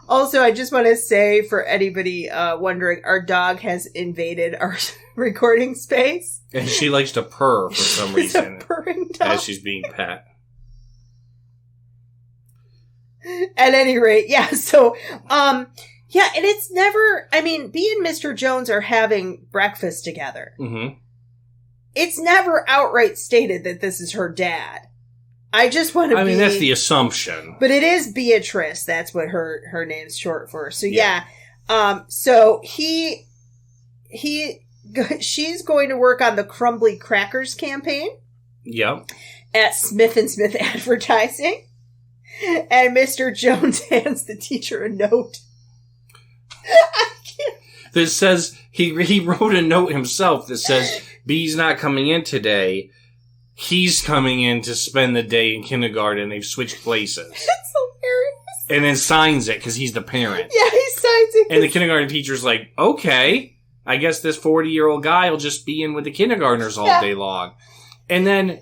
Also, I just want to say, for anybody wondering, our dog has invaded our recording space. And she likes to purr for some reason. A purring dog. As she's being pet. At any rate, yeah, so, yeah, and it's never, I mean, B and Mr. Jones are having breakfast together. Mm-hmm. It's never outright stated that this is her dad. I just want to I mean, that's the assumption. But it is Beatrice. That's what her name's short for. So, yeah. So, she's going to work on the Crumbly Crackers campaign. Yep. At Smith & Smith Advertising. And Mr. Jones hands the teacher a note. I can't. That says, he wrote a note himself that says, B's not coming in today. He's coming in to spend the day in kindergarten. They've switched places. It's hilarious. And then signs it because he's the parent. Yeah, he signs it. And the kindergarten teacher's like, okay, I guess this 40-year-old guy will just be in with the kindergartners all day long. And then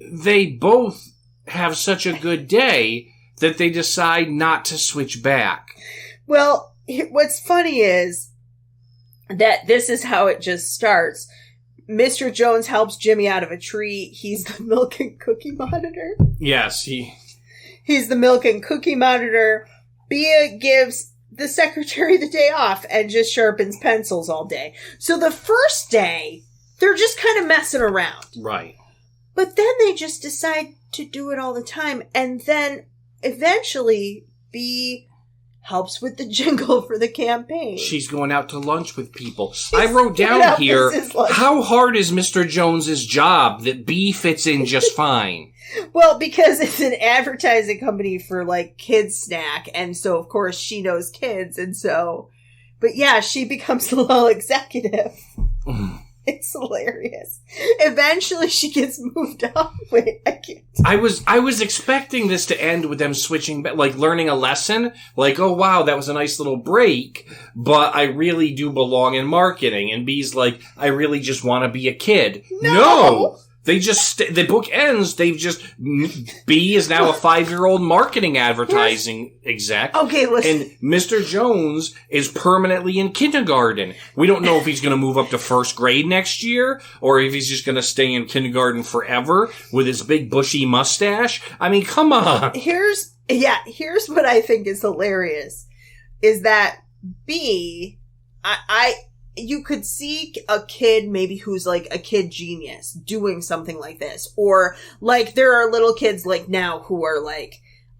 they both have such a good day that they decide not to switch back. Well, what's funny is that this is how it just starts. Mr. Jones helps Jimmy out of a tree. He's the milk and cookie monitor. Yes, He's the milk and cookie monitor. Bea gives the secretary the day off and just sharpens pencils all day. So the first day, they're just kind of messing around. Right. But then they just decide to do it all the time. And then eventually, Bea helps with the jingle for the campaign. She's going out to lunch with people. I wrote down here, how hard is Mr. Jones's job that Bea fits in just fine? Well, because it's an advertising company for, like, kids snack, and so, of course, she knows kids, and so... But yeah, she becomes the little executive. It's hilarious. Eventually, she gets moved up. Wait, I can't. I was expecting this to end with them switching, like learning a lesson. Like, oh wow, that was a nice little break, but I really do belong in marketing. And Bea's like, I really just want to be a kid. No! They just, the book ends, they've just, Bea is now a 5-year-old marketing advertising exec. Okay, listen. And Mr. Jones is permanently in kindergarten. We don't know if he's going to move up to first grade next year, or if he's just going to stay in kindergarten forever with his big bushy mustache. I mean, come on. Here's what I think is hilarious, is that Bea, you could see a kid maybe who's like a kid genius doing something like this. Or like there are little kids like now who are like,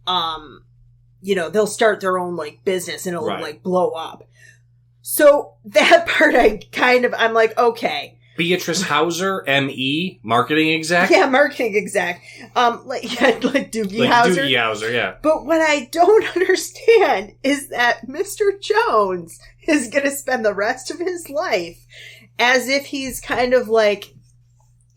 they'll start their own like business and it'll like blow up. So that part I'm like, okay. Beatrice Hauser, M.E., marketing exec? Yeah, marketing exec. Like Doogie Howser. Doogie Howser, yeah. But what I don't understand is that Mr. Jones is going to spend the rest of his life as if he's kind of like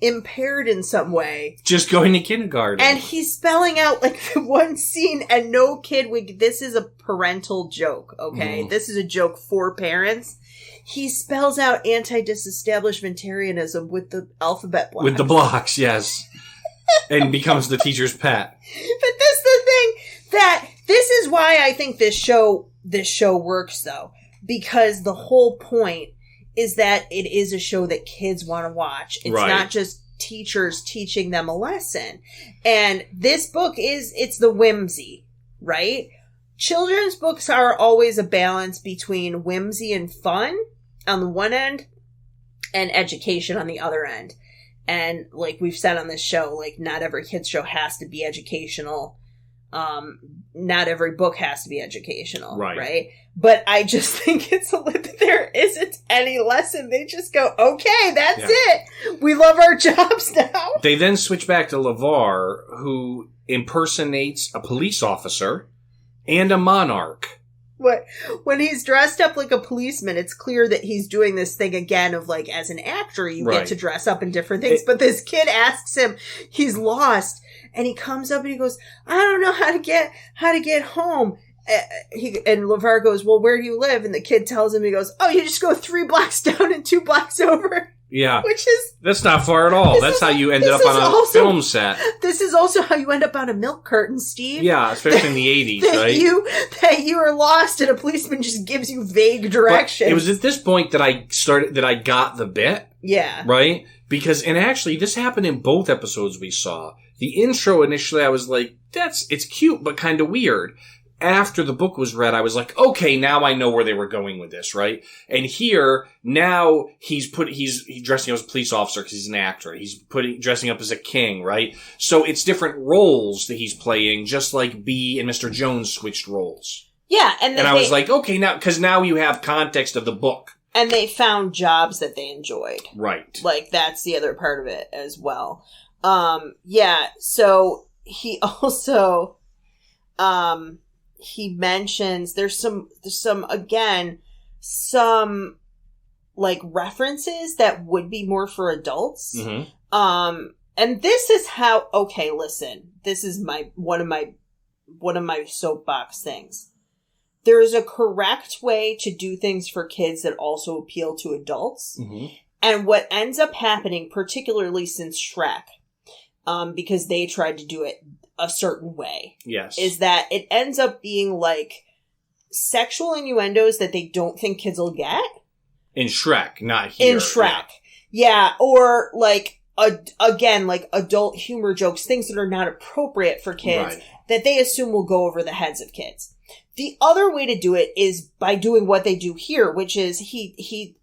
impaired in some way. Just going to kindergarten. And he's spelling out like one scene and no kid would, this is a parental joke, okay? This is a joke for parents. He spells out anti-disestablishmentarianism with the alphabet blocks. With the blocks, yes. And becomes the teacher's pet. But this is the thing that, this is why I think this show works though. Because the whole point is that it is a show that kids want to watch. It's not just teachers teaching them a lesson. And this book it's the whimsy, right? Children's books are always a balance between whimsy and fun on the one end and education on the other end. And like we've said on this show, like not every kids show has to be educational. Not every book has to be educational, right? But I just think there isn't any lesson. They just go, okay, that's it. We love our jobs now. They then switch back to Levar, who impersonates a police officer and a monarch. When he's dressed up like a policeman, it's clear that he's doing this thing again of like, as an actor, you get to dress up in different things. But this kid asks him, he's lost, and he comes up and he goes, I don't know how to get home. And LeVar goes, well, where do you live? And the kid tells him, he goes, oh, you just go 3 blocks down and 2 blocks over. Yeah. Which is... That's not far at all. That's how you ended up on a film set. This is also how you end up on a milk carton, Steve. Yeah, especially in the 80s, right? That you are lost and a policeman just gives you vague directions. But it was at this point that I got the bit. Yeah. Right? Because, and actually, this happened in both episodes we saw. The intro, initially, I was like, it's cute, but kind of weird. After the book was read, I was like, okay, now I know where they were going with this, right? And here, now he's dressing up as a police officer because he's an actor. He's dressing up as a king, right? So it's different roles that he's playing, just like Bea and Mr. Jones switched roles. Yeah, and I was like, okay, now you have context of the book. And they found jobs that they enjoyed. Right. Like, that's the other part of it as well. So he also, he mentions there's some like references that would be more for adults. Mm-hmm. And this is how, okay, listen, this is one of my soapbox things. There is a correct way to do things for kids that also appeal to adults. Mm-hmm. And what ends up happening, particularly since Shrek, because they tried to do it a certain way. Yes. Is that it ends up being like sexual innuendos that they don't think kids will get. In Shrek, not here. In Shrek. Yeah. Or like, again, like adult humor jokes, things that are not appropriate for kids. Right. that they assume will go over the heads of kids. The other way to do it is by doing what they do here, which is he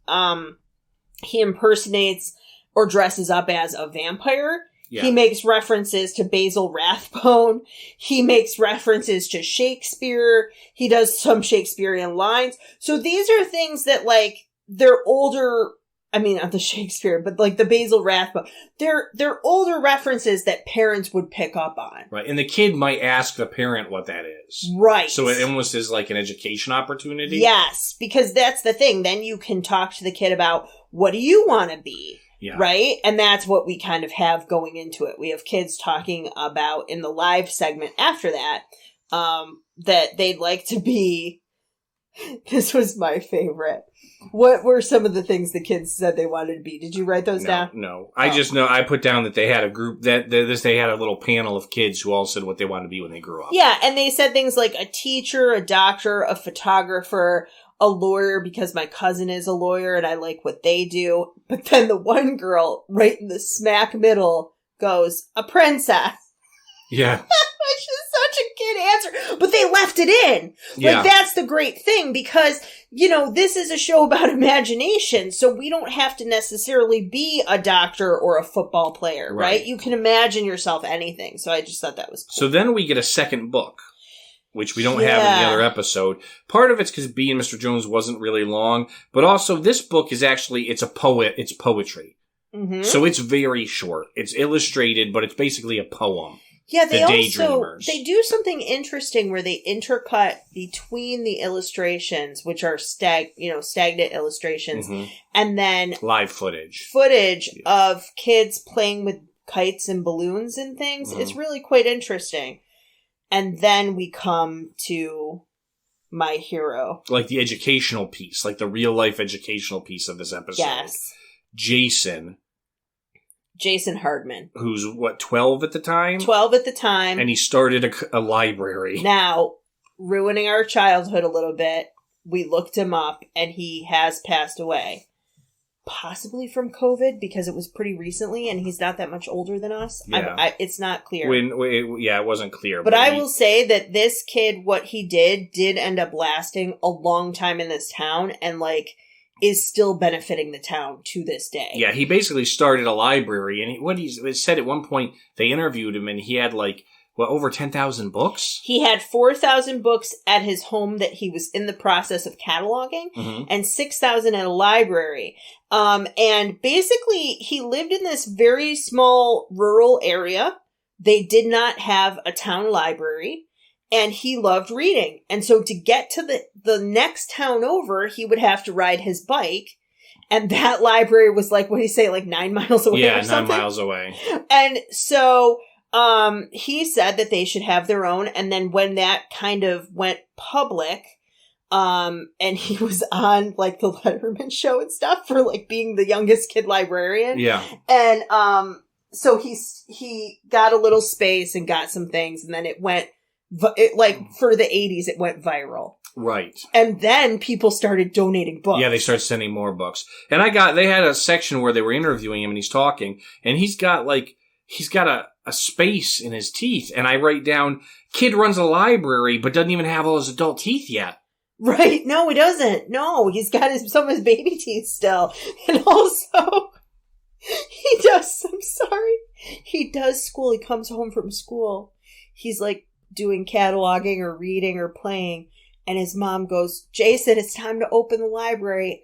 impersonates or dresses up as a vampire. Yeah. He makes references to Basil Rathbone. He makes references to Shakespeare. He does some Shakespearean lines. So these are things that, like, they're older, I mean, not the Shakespeare, but like the Basil Rathbone. They're older references that parents would pick up on. Right. And the kid might ask the parent what that is. Right. So it almost is like an education opportunity. Yes, because that's the thing. Then you can talk to the kid about, what do you want to be? Yeah. Right? And that's what we kind of have going into it. We have kids talking about, in the live segment after that, that they'd like to be, this was my favorite. What were some of the things the kids said they wanted to be? Did you write those down? No. I just know, I put down that they had a group, they had a little panel of kids who all said what they wanted to be when they grew up. Yeah, and they said things like a teacher, a doctor, a photographer, a lawyer, because my cousin is a lawyer and I like what they do. But then the one girl right in the smack middle goes, a princess. Yeah. Which is such a kid answer. But they left it in. Yeah. Like, that's the great thing, because, you know, this is a show about imagination, so we don't have to necessarily be a doctor or a football player, right? You can imagine yourself anything. So I just thought that was cool. So then we get a second book, which we don't have in the other episode. Part of it's because B and Mr. Jones wasn't really long, but also this book is actually, it's poetry. Mm-hmm. So it's very short. It's illustrated, but it's basically a poem. Yeah, they do something interesting where they intercut between the illustrations, which are stagnant illustrations, mm-hmm. and then live footage of kids playing with kites and balloons and things. Mm-hmm. It's really quite interesting. And then we come to my hero. Like the educational piece, like the real life educational piece of this episode. Yes. Jason Hardman. Who's, 12 at the time? 12 at the time. And he started a library. Now, ruining our childhood a little bit, we looked him up and he has passed away. Possibly from COVID, because it was pretty recently and he's not that much older than us. Yeah. It's not clear. It wasn't clear. But I will say that this kid, what he did end up lasting a long time in this town and, like, is still benefiting the town to this day. Yeah, he basically started a library, and he said at one point, they interviewed him, and he had, like, over 10,000 books? He had 4,000 books at his home that he was in the process of cataloging, mm-hmm. and 6,000 at a library. And basically, he lived in this very small rural area. They did not have a town library. And he loved reading. And so to get to the next town over, he would have to ride his bike. And that library was like, what do you say, like 9 miles away or something? 9 miles away. And so he said that they should have their own. And then when that kind of went public, and he was on like the Letterman show and stuff for like being the youngest kid librarian. Yeah. And so he got a little space and got some things. And then it went... for the 80s, it went viral. Right. And then people started donating books. Yeah, they started sending more books. And they had a section where they were interviewing him and he's talking, and he's got a space in his teeth. And I write down, kid runs a library, but doesn't even have all his adult teeth yet. Right. No, he doesn't. No, he's got some of his baby teeth still. And also, he does school. He comes home from school. He's like, doing cataloging or reading or playing, and his mom goes, Jason, it's time to open the library,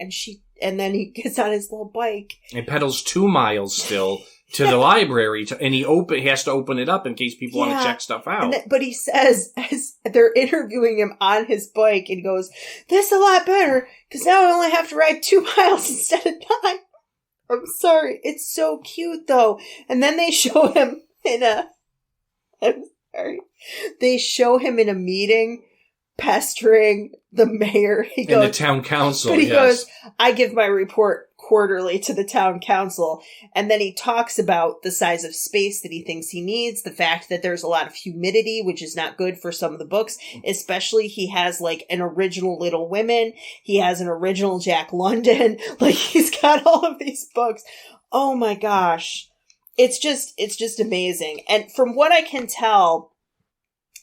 and then he gets on his little bike and pedals 2 miles still to the library, and he has to open it up in case people want to check stuff out. But he says, as they're interviewing him on his bike, and he goes, "This is a lot better because now I only have to ride 2 miles instead of 9." I'm sorry, it's so cute though. And then they show him They show him in a meeting pestering the mayor. He goes, in the town council, but he goes, I give my report quarterly to the town council. And then he talks about the size of space that he thinks he needs, the fact that there's a lot of humidity, which is not good for some of the books, especially he has like an original Little Women. He has an original Jack London. Like he's got all of these books. Oh my gosh. It's just amazing. And from what I can tell,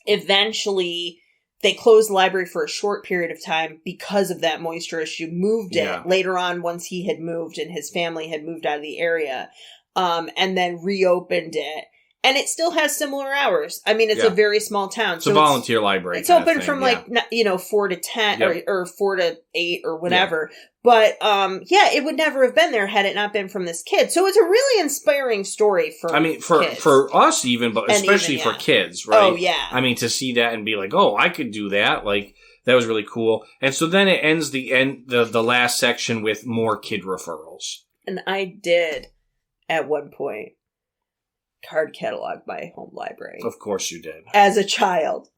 eventually they closed the library for a short period of time because of that moisture issue, moved it later on once he had moved and his family had moved out of the area, and then reopened it. And it still has similar hours. I mean, it's a very small town. It's a volunteer library. It's open from 4 to 10 or 4 to 8 or whatever. Yeah. But, it would never have been there had it not been from this kid. So it's a really inspiring story for kids. For us even, but especially for kids, right? Oh, yeah. I mean, to see that and be like, oh, I could do that. Like, that was really cool. And so then it ends the last section with more kid referrals. And I did, at one point, card catalog my home library. Of course you did. As a child.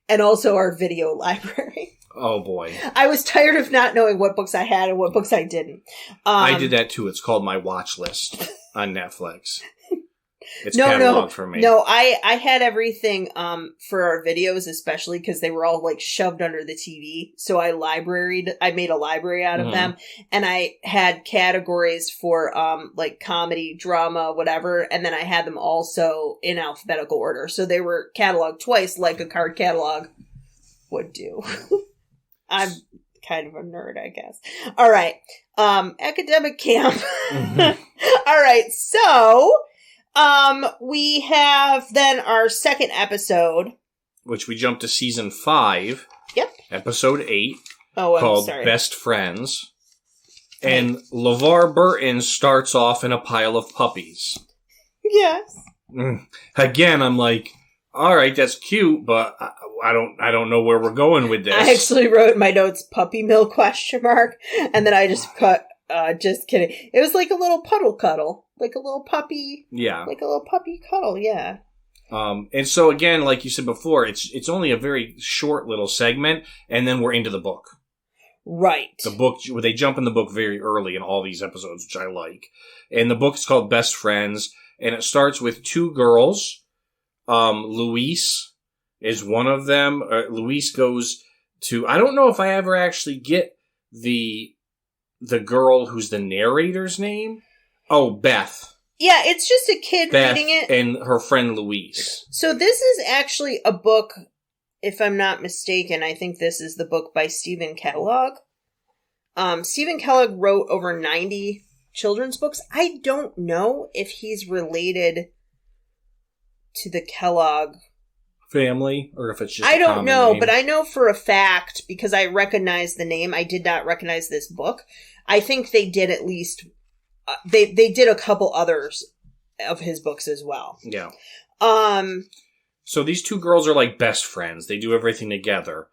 And also our video library. Oh boy. I was tired of not knowing what books I had and what books I didn't. I did that too. It's called My Watch List on Netflix. It's catalog for me. No, I had everything for our videos, especially because they were all like shoved under the TV. So I made a library out of them, and I had categories for like comedy, drama, whatever, and then I had them also in alphabetical order. So they were cataloged twice, like a card catalog would do. I'm kind of a nerd, I guess. All right, academic camp. All right, so. We have then our second episode. Which we jumped to season 5. Yep. Episode 8. Oh, called Best Friends. And LeVar Burton starts off in a pile of puppies. Yes. Again, I'm like, alright, that's cute, but I don't know where we're going with this. I actually wrote in my notes, puppy mill ? And then I just cut, just kidding. It was like a little puddle cuddle. Like a little puppy. Yeah. Like a little puppy cuddle, yeah. And so again, like you said before, it's only a very short little segment, and then we're into the book. Right. The book, they jump in the book very early in all these episodes, which I like. And the book is called Best Friends, and it starts with 2 girls. Louise is one of them. Louise goes to, I don't know if I ever actually get the girl who's the narrator's name. Oh, Beth. Yeah, it's just a kid reading it. And her friend Louise. So this is actually a book, if I'm not mistaken, I think this is the book by Stephen Kellogg. Stephen Kellogg wrote over 90 children's books. I don't know if he's related to the Kellogg family, or if it's just I don't know, name. But I know for a fact, because I recognize the name, I did not recognize this book. I think they did at least... They did a couple others of his books as well. Yeah. So these 2 girls are like best friends. They do everything together.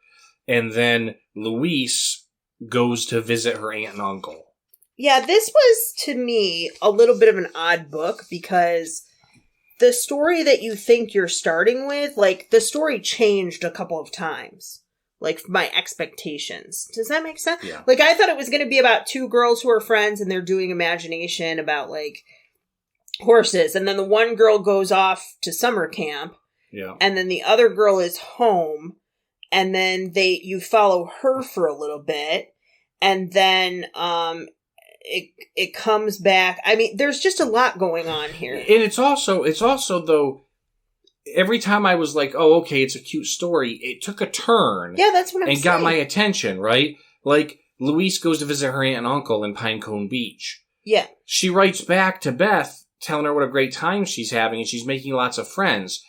And then Louise goes to visit her aunt and uncle. Yeah, this was, to me, a little bit of an odd book because the story that you think you're starting with, like, the story changed a couple of times. Like, my expectations. Does that make sense? Yeah. Like, I thought it was going to be about 2 girls who are friends and they're doing imagination about, like, horses. And then the one girl goes off to summer camp. Yeah. And then the other girl is home. And then you follow her for a little bit. And then, it comes back. I mean, there's just a lot going on here. And it's also though, every time I was like, oh, okay, it's a cute story, it took a turn. Yeah, that's what I'm saying. And got my attention, right? Like, Louise goes to visit her aunt and uncle in Pinecone Beach. Yeah. She writes back to Beth, telling her what a great time she's having, and she's making lots of friends.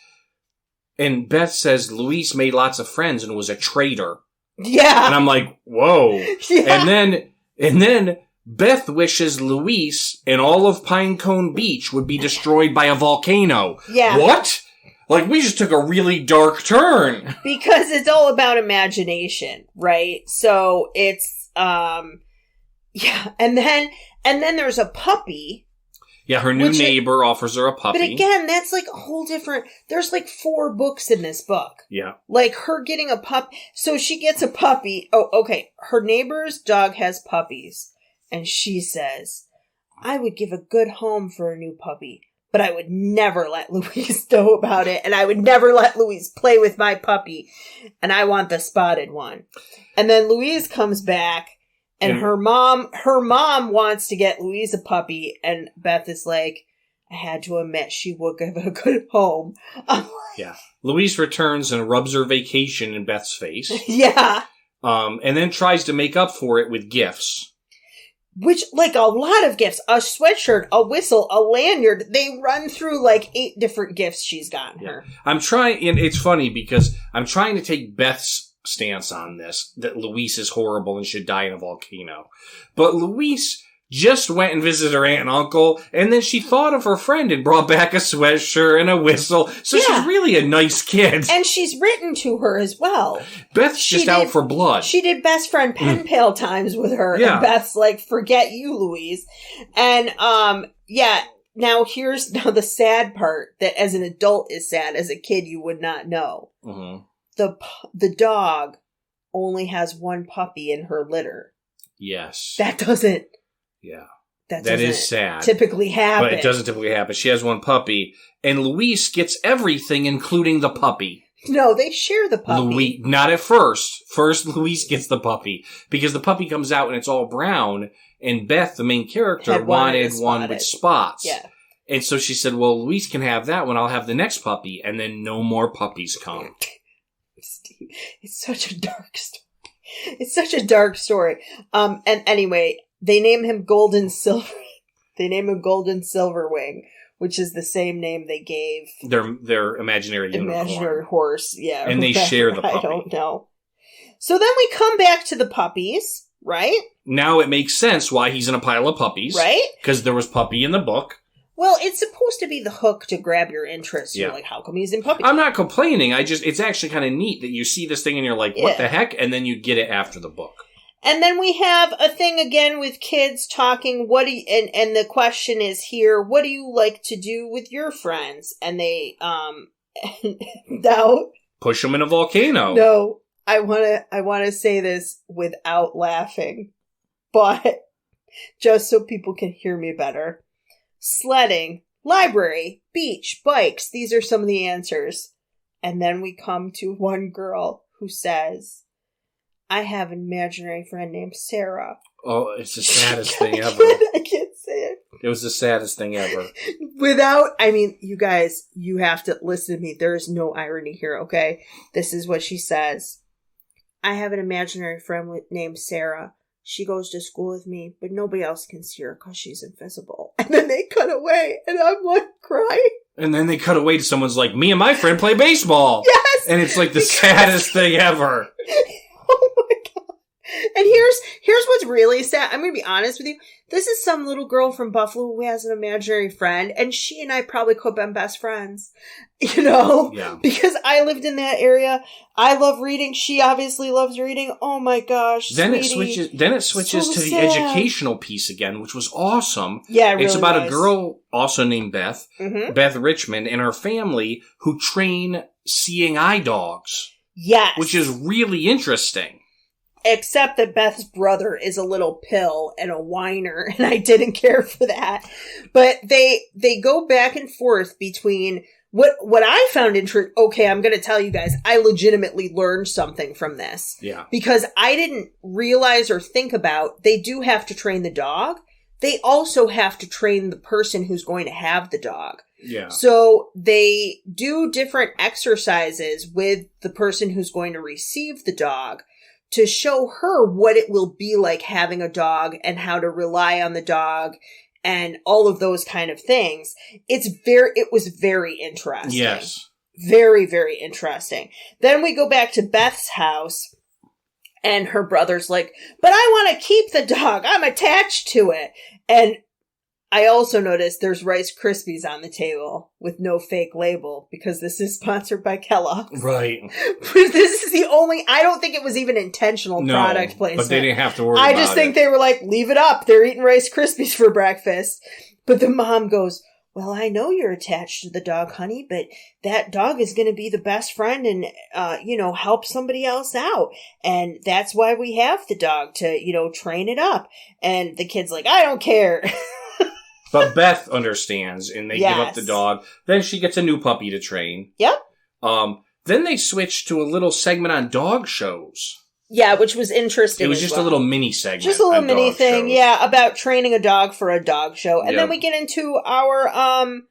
And Beth says Louise made lots of friends and was a traitor. Yeah. And I'm like, whoa. Yeah. And then Beth wishes Louise and all of Pinecone Beach would be destroyed by a volcano. Yeah. What? Like, we just took a really dark turn. Because it's all about imagination, right? So it's, yeah. And then there's a puppy. Yeah, her new neighbor offers her a puppy. But again, that's like a whole different, there's like 4 books in this book. Yeah. Like her getting a pup. So she gets a puppy. Oh, okay. Her neighbor's dog has puppies. And she says, I would give a good home for a new puppy. But I would never let Louise know about it. And I would never let Louise play with my puppy. And I want the spotted one. And then Louise comes back. And her mom wants to get Louise a puppy. And Beth is like, I had to admit she would give it a good home. Yeah. Louise returns and rubs her vacation in Beth's face. Yeah. And then tries to make up for it with gifts. Which, like, a lot of gifts. A sweatshirt, a whistle, a lanyard. They run through, like, 8 different gifts she's gotten her. I'm trying, and it's funny because I'm trying to take Beth's stance on this, that Louise is horrible and should die in a volcano. But Louise just went and visited her aunt and uncle, and then she thought of her friend and brought back a sweatshirt and a whistle. So she's really a nice kid. And she's written to her as well. Beth's just out for blood. She did best friend pen pal times with her. Yeah. And Beth's like, forget you, Louise. And, now here's the sad part that as an adult is sad. As a kid, you would not know. Mm-hmm. The dog only has one puppy in her litter. Yes. That doesn't. Yeah. That is sad. Typically happen. But it doesn't typically happen. She has one puppy, and Louise gets everything, including the puppy. No, they share the puppy. Not at first. First, Louise gets the puppy, because the puppy comes out and it's all brown, and Beth, the main character, wanted one with spots. Yeah. And so she said, well, Louise can have that one, I'll have the next puppy, and then no more puppies come. Steve, it's such a dark story. It's such a dark story. And anyway, they name him Golden Silverwing, which is the same name they gave their imaginary horse. Yeah, and they share the puppy. I don't know. So then we come back to the puppies, right? Now it makes sense why he's in a pile of puppies, right? Because there was puppy in the book. Well, it's supposed to be the hook to grab your interest. You're like, how come he's in puppies? I'm not complaining. It's actually kind of neat that you see this thing and you're like, what the heck? And then you get it after the book. And then we have a thing again with kids talking, and the question is here, what do you like to do with your friends? And they, no. Push them in a volcano. No, I want to say this without laughing, but just so people can hear me better. Sledding, library, beach, bikes. These are some of the answers. And then we come to one girl who says, I have an imaginary friend named Sarah. Oh, it's the saddest thing ever. I can't say it. It was the saddest thing ever. You guys, you have to listen to me. There is no irony here, okay? This is what she says. I have an imaginary friend named Sarah. She goes to school with me, but nobody else can see her because she's invisible. And then they cut away, and I'm like crying. And then they cut away to someone's like, me and my friend play baseball. Yes! And it's like the saddest thing ever. Oh my God. And here's what's really sad. I'm going to be honest with you. This is some little girl from Buffalo who has an imaginary friend, and she and I probably could have been best friends. You know? Yeah. Because I lived in that area. I love reading. She obviously loves reading. Oh my gosh. Then it switches to the educational piece again, which was awesome. Yeah, it really It's about was. a girl also named Beth, Beth Richmond, and her family who train seeing eye dogs. Yes. Which is really interesting. Except that Beth's brother is a little pill and a whiner, and I didn't care for that. But they go back and forth between what I found interesting. Okay, I'm going to tell you guys, I legitimately learned something from this. Yeah. Because I didn't realize or think about, they do have to train the dog. They also have to train the person who's going to have the dog. Yeah. So they do different exercises with the person who's going to receive the dog to show her what it will be like having a dog and how to rely on the dog and all of those kind of things. It was very interesting. Yes. Very, very interesting. Then we go back to Beth's house and her brother's like, but I want to keep the dog. I'm attached to it. And I also noticed there's Rice Krispies on the table with no fake label because this is sponsored by Kellogg's. Right. This is the only, I don't think it was even intentional product placement. But they didn't have to worry about it. I just think they were like, leave it up. They're eating Rice Krispies for breakfast. But the mom goes, well, I know you're attached to the dog, honey, but that dog is going to be the best friend and, help somebody else out. And that's why we have the dog to, train it up. And the kid's like, I don't care. But Beth understands, and they give up the dog. Then she gets a new puppy to train. Yep. Then they switch to a little segment on dog shows. Yeah, which was interesting. It was just a little mini segment. Just a little mini dog thing, shows. yeah, about training a dog for a dog show. And then we get into our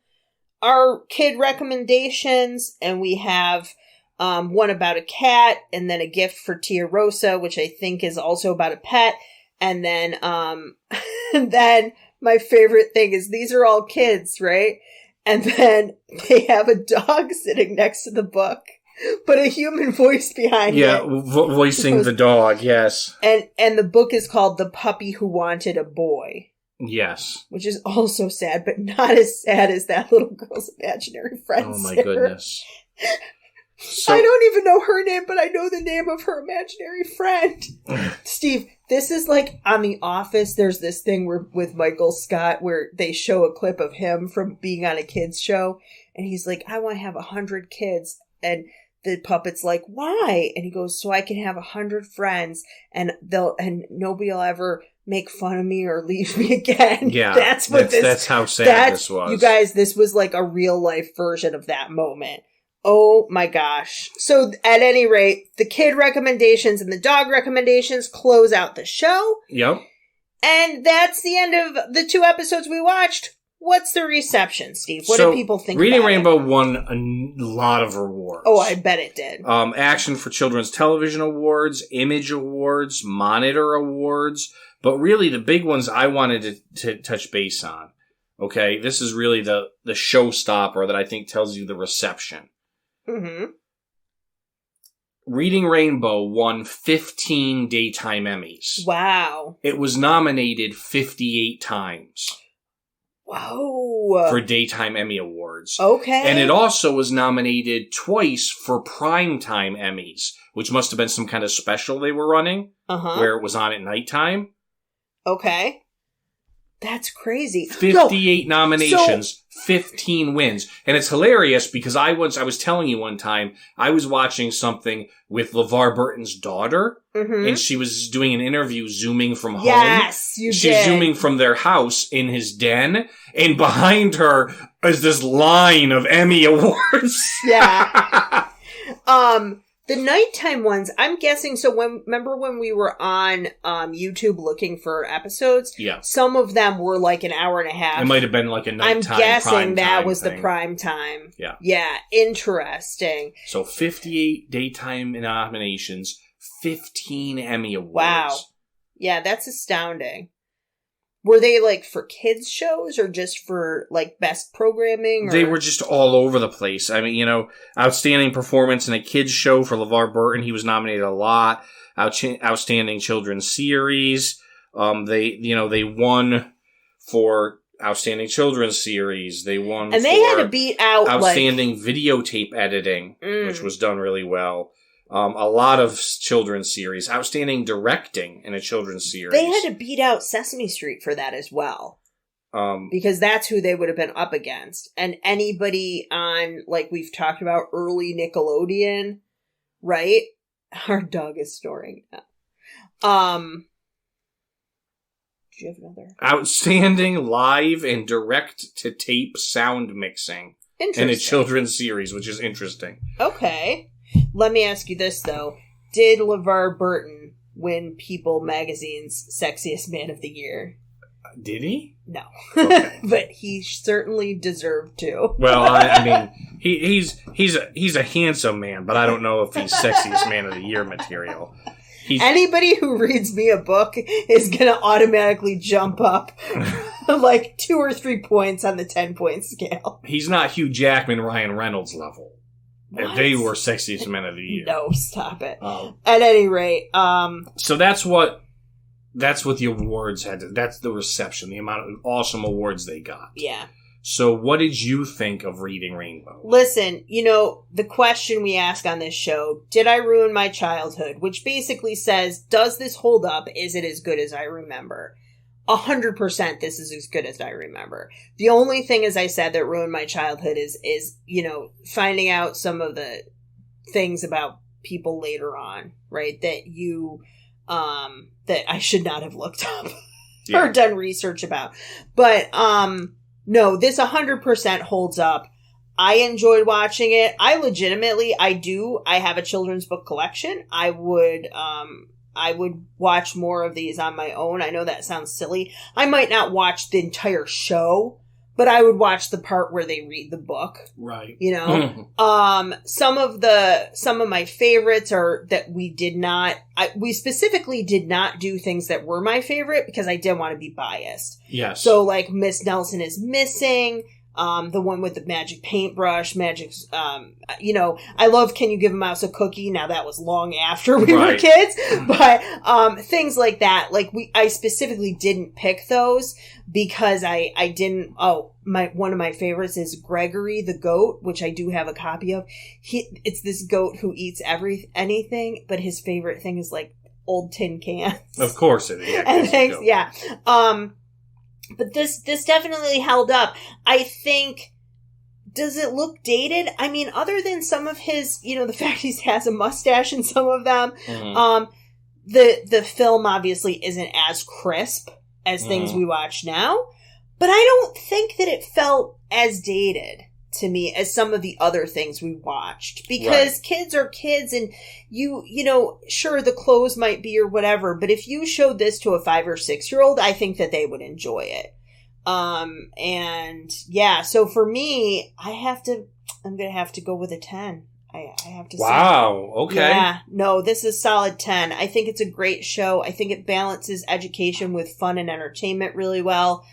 kid recommendations, and we have one about a cat, and then a gift for Tia Rosa, which I think is also about a pet. And then and then my favorite thing is these are all kids, right? And then they have a dog sitting next to the book, but a human voice behind it. Yeah, voicing the dog, yes. And the book is called The Puppy Who Wanted a Boy. Yes. Which is also sad, but not as sad as that little girl's imaginary friend. Oh my Sarah. goodness. So, I don't even know her name, but I know the name of her imaginary friend. Steve, this is like on The Office. There's this thing with Michael Scott where they show a clip of him from being on a kids show. And he's like, I want to have 100 kids. And the puppet's like, why? And he goes, so I can have 100 friends and nobody will ever make fun of me or leave me again. Yeah. That's how sad this was. You guys, this was like a real life version of that moment. Oh my gosh. So at any rate, the kid recommendations and the dog recommendations close out the show. Yep. And that's the end of the 2 episodes we watched. What's the reception, Steve? What do people think Reading about Rainbow it? won a lot of awards. Oh, I bet it did. Action for Children's Television Awards, Image Awards, Monitor Awards. But really the big ones I wanted to touch base on. Okay, this is really the showstopper that I think tells you the reception. Mm-hmm. Reading Rainbow won 15 Daytime Emmys. Wow. It was nominated 58 times. Whoa. For Daytime Emmy Awards. Okay. And it also was nominated twice for Primetime Emmys, which must have been some kind of special they were running, where it was on at nighttime. Okay. That's crazy. 58 nominations, 15 wins. And it's hilarious because I was telling you one time, I was watching something with Levar Burton's daughter, and she was doing an interview zooming from home. Yes, you did. She's zooming from their house in his den, and behind her is this line of Emmy Awards. Yeah. The nighttime ones, I'm guessing, so remember when we were on YouTube looking for episodes? Yeah. Some of them were like an hour and a half. It might have been like a nighttime. I'm guessing that was thing. the prime time. Yeah. Yeah, interesting. So 58 daytime nominations, 15 Emmy Awards. Wow. Yeah, that's astounding. Were they like for kids shows or just for like best programming? Or? They were just all over the place. I mean, outstanding performance in a kids show for LeVar Burton. He was nominated a lot. Outstanding children's series. They won for outstanding children's series. They won and they had to beat out outstanding videotape editing, which was done really well. A lot of children's series. Outstanding directing in a children's series. They had to beat out Sesame Street for that as well. Because that's who they would have been up against. And anybody on, like we've talked about, early Nickelodeon, right? Our dog is snoring now. Do you have another? Outstanding live and direct-to-tape sound mixing in a children's series, which is interesting. Okay. Let me ask you this, though. Did LeVar Burton win People Magazine's Sexiest Man of the Year? Did he? No. Okay. But he certainly deserved to. Well, I mean, he's a handsome man, but I don't know if he's Sexiest Man of the Year material. Anybody who reads me a book is going to automatically jump up like 2 or 3 points on the 10-point scale. He's not Hugh Jackman, Ryan Reynolds level. What? They were Sexiest Men of the Year. No, stop it. At any rate, so that's what the awards had. That's the reception, the amount of awesome awards they got. Yeah. So what did you think of Reading Rainbow? Listen, the question we ask on this show, did I ruin my childhood? Which basically says, does this hold up? Is it as good as I remember? 100% this is as good as I remember. The only thing, as I said, that ruined my childhood is finding out some of the things about people later on, right? That that I should not have looked up or done research about. But, no, this 100% holds up. I enjoyed watching it. I have a children's book collection. I would watch more of these on my own. I know that sounds silly. I might not watch the entire show, but I would watch the part where they read the book. Right. You know? Some of my favorites are that we specifically did not do things that were my favorite because I didn't want to be biased. Yes. So like Miss Nelson is Missing, the one with the magic paintbrush, I love Can You Give a Mouse a Cookie? Now that was long after we were kids, but, things like that. Like I specifically didn't pick those because one of my favorites is Gregory the Goat, which I do have a copy of. It's this goat who eats anything, but his favorite thing is like old tin cans. Of course it is. Yeah, and things, yeah. But this definitely held up. I think, does it look dated? I mean, other than some of his, the fact he has a mustache in some of them, the film obviously isn't as crisp as things we watch now. But I don't think that it felt as dated to me as some of the other things we watched. Because kids are kids and sure, the clothes might be or whatever, but if you showed this to a 5 or 6-year-old, I think that they would enjoy it. So for me, I'm going to have to go with a 10. I have to say. Wow, okay. Yeah, no, this is solid 10. I think it's a great show. I think it balances education with fun and entertainment really well.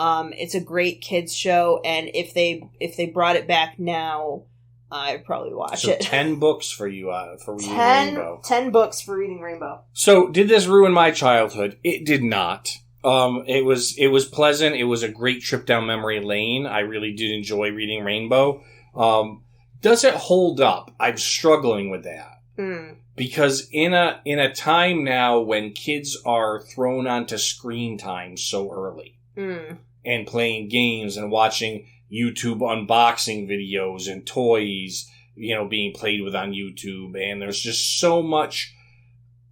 It's a great kids show, and if they brought it back now, I'd probably watch it. 10 books for you for Reading Rainbow. 10 books for Reading Rainbow. So, did this ruin my childhood? It did not. It was pleasant. It was a great trip down memory lane. I really did enjoy Reading Rainbow. Does it hold up? I'm struggling with that. Because in a time now when kids are thrown onto screen time so early. And playing games and watching YouTube unboxing videos and toys, being played with on YouTube. And there's just so much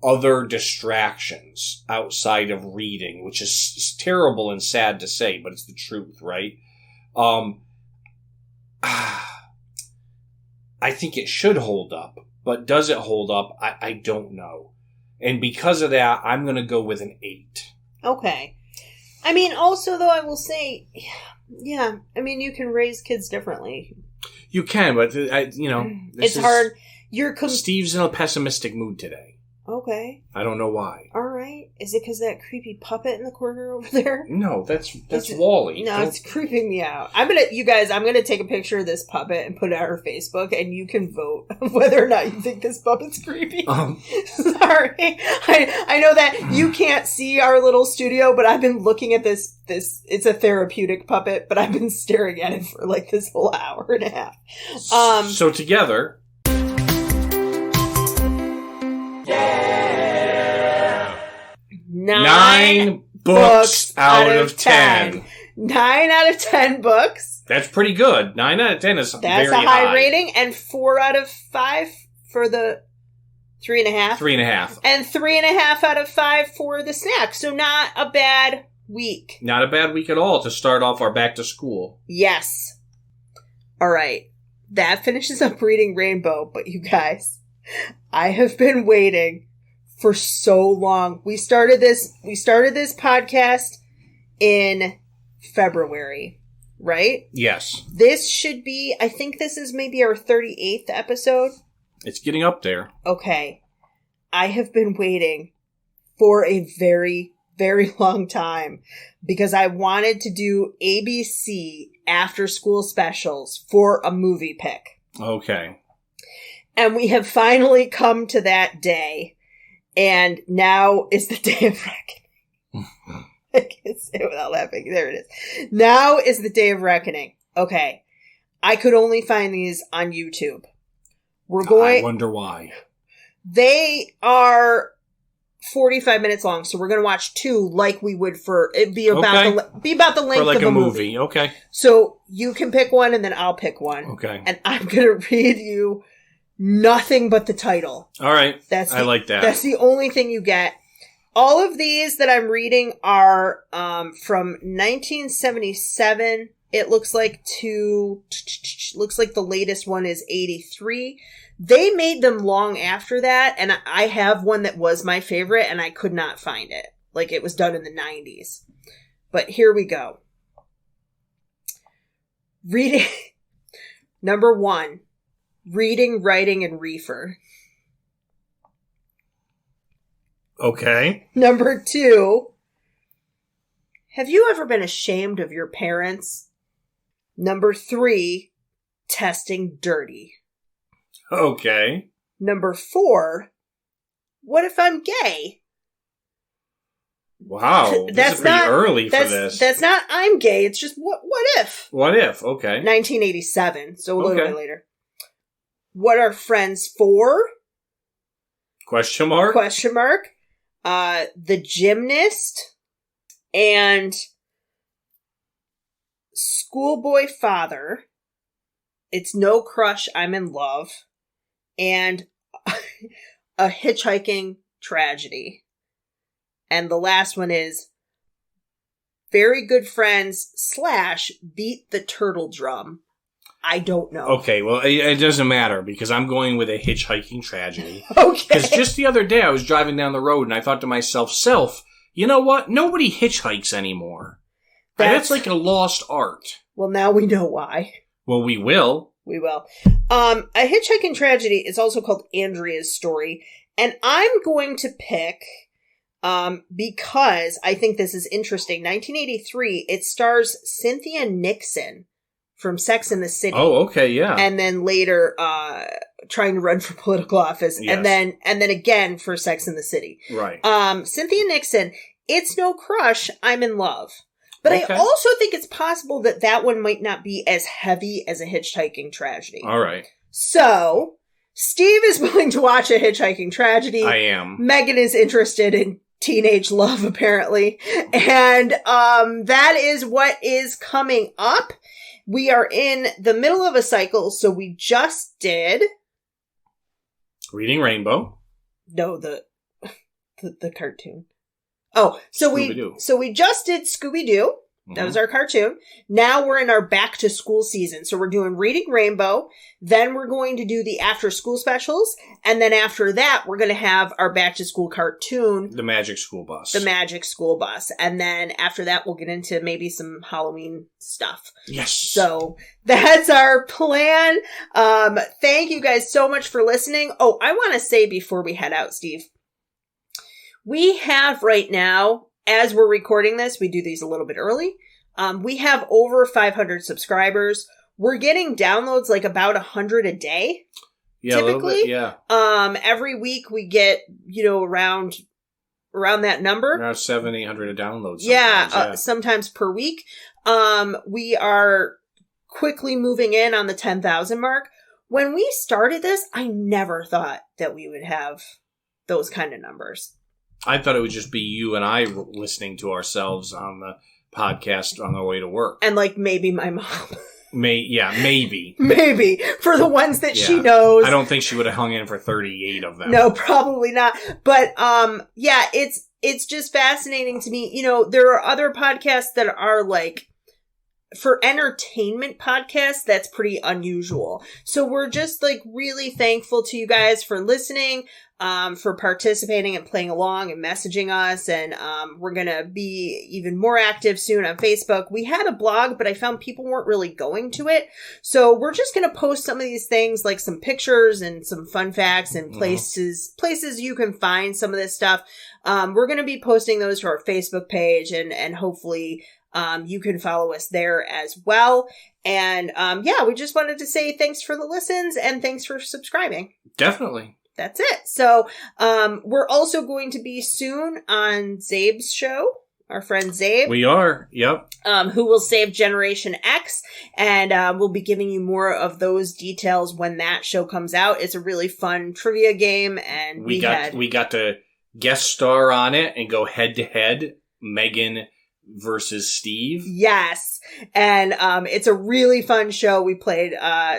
other distractions outside of reading, which is terrible and sad to say, but it's the truth, right? I think it should hold up, but does it hold up? I don't know. And because of that, I'm going to go with an 8. Okay. I mean, also, though, I will say, yeah, I mean, you can raise kids differently. You can, but, it's hard. Steve's in a pessimistic mood today. Okay. I don't know why. All right. Is it because that creepy puppet in the corner over there? No, that's Wally. No, it's creeping me out. I'm gonna take a picture of this puppet and put it on our Facebook, and you can vote whether or not you think this puppet's creepy. Sorry. I know that you can't see our little studio, but I've been looking at this, it's a therapeutic puppet, but I've been staring at it for like this whole hour and a half. So together... 9 books out of 10. 9 out of 10 books. That's pretty good. 9 out of 10 is very high. That's a high rating. And 4 out of 5 for the 3.5. 3.5. And 3.5 out of 5 for the snack. So not a bad week. Not a bad week at all to start off our back to school. Yes. All right. That finishes up Reading Rainbow. But you guys, I have been waiting for so long. We started this podcast in February, right? Yes. This should be, I think this is maybe our 38th episode. It's getting up there. Okay. I have been waiting for a very, very long time because I wanted to do ABC after school specials for a movie pick. Okay. And we have finally come to that day. And now is the day of reckoning. I can't say it without laughing. There it is. Now is the day of reckoning. Okay. I could only find these on YouTube. I wonder why. They are 45 minutes long, so we're going to watch 2 like we would for... It'd be about, the length for like of a movie. Okay. So you can pick one, and then I'll pick one. Okay. And I'm going to read you nothing but the title. All right. I like that. That's the only thing you get. All of these that I'm reading are from 1977 It looks like the latest one is 83. They made them long after that, and I have one that was my favorite, and I could not find it. Like, it was done in the 90s. But here we go. Reading. Number 1. Reading, Writing, and Reefer. Okay. Number 2. Have you ever been ashamed of your parents? Number 3. Testing dirty. Okay. Number 4. What if I'm gay? Wow. This is pretty early for this. That's not I'm gay. It's just what if? What if? Okay. 1987. So a little bit later. What are friends for? Question mark? Question mark. The Gymnast. And Schoolboy Father. It's No Crush, I'm in Love. And A Hitchhiking Tragedy. And the last one is Very Good Friends / Beat the Turtle Drum. I don't know. Okay, well, it doesn't matter because I'm going with A Hitchhiking Tragedy. Okay. Because just the other day I was driving down the road and I thought to myself, you know what? Nobody hitchhikes anymore. That's like a lost art. Well, now we know why. Well, we will. We will. A Hitchhiking Tragedy is also called Andrea's Story. And I'm going to pick, because I think this is interesting, 1983, it stars Cynthia Nixon from Sex and the City. Oh, okay, yeah. And then later, trying to run for political office. Yes. And then again for Sex and the City. Right. Cynthia Nixon, It's No Crush, I'm in Love. But okay. I also think it's possible that one might not be as heavy as A Hitchhiking Tragedy. All right. So, Steve is willing to watch A Hitchhiking Tragedy. I am. Megan is interested in teenage love, apparently. And that is what is coming up. We are in the middle of a cycle, so we just did... Reading Rainbow. No, the cartoon. Oh, so we just did Scooby-Doo. That was our cartoon. Now we're in our back to school season. So we're doing Reading Rainbow. Then we're going to do the after school specials. And then after that, we're going to have our back to school cartoon. The Magic School Bus. The Magic School Bus. And then after that, we'll get into maybe some Halloween stuff. Yes. So that's our plan. Thank you guys so much for listening. Oh, I want to say before we head out, Steve, we have right now, as we're recording this, we do these a little bit early. We have over 500 subscribers. We're getting downloads like about 100 a day. Yeah, typically. A little bit, yeah. Every week we get, around that number. Around 700, 800 downloads. Yeah, sometimes per week. We are quickly moving in on the 10,000 mark. When we started this, I never thought that we would have those kind of numbers. I thought it would just be you and I listening to ourselves on the podcast on our way to work. And like maybe my mom. Maybe. Maybe. For the ones that she knows. I don't think she would have hung in for 38 of them. No, probably not. But it's just fascinating to me. There are other podcasts that are like, for entertainment podcasts, that's pretty unusual. So we're just like really thankful to you guys for listening, for participating and playing along and messaging us. And we're going to be even more active soon on Facebook. We had a blog, but I found people weren't really going to it. So we're just going to post some of these things, like some pictures and some fun facts and places you can find some of this stuff. We're going to be posting those to our Facebook page and hopefully you can follow us there as well. And we just wanted to say thanks for the listens and thanks for subscribing. Definitely. That's it. So we're also going to be soon on Zabe's show, our friend Zabe. We are, yep. Who will save Generation X. And we'll be giving you more of those details when that show comes out. It's a really fun trivia game. And we got to guest star on it and go head to head. Megan versus Steve. Yes. And it's a really fun show. We played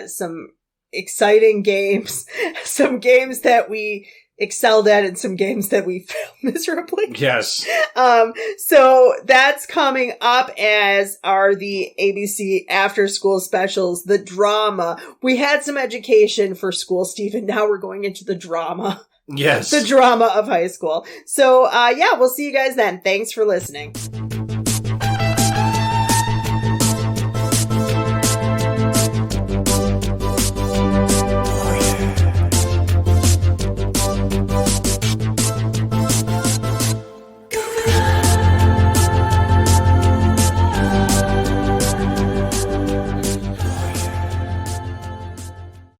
some exciting games, some games that we excelled at in some games that we failed miserably. Yes. So that's coming up, as are the ABC after school specials, the drama. We had some education for school, Stephen. Now we're going into the drama. Yes. The drama of high school. So, yeah, we'll see you guys then. Thanks for listening.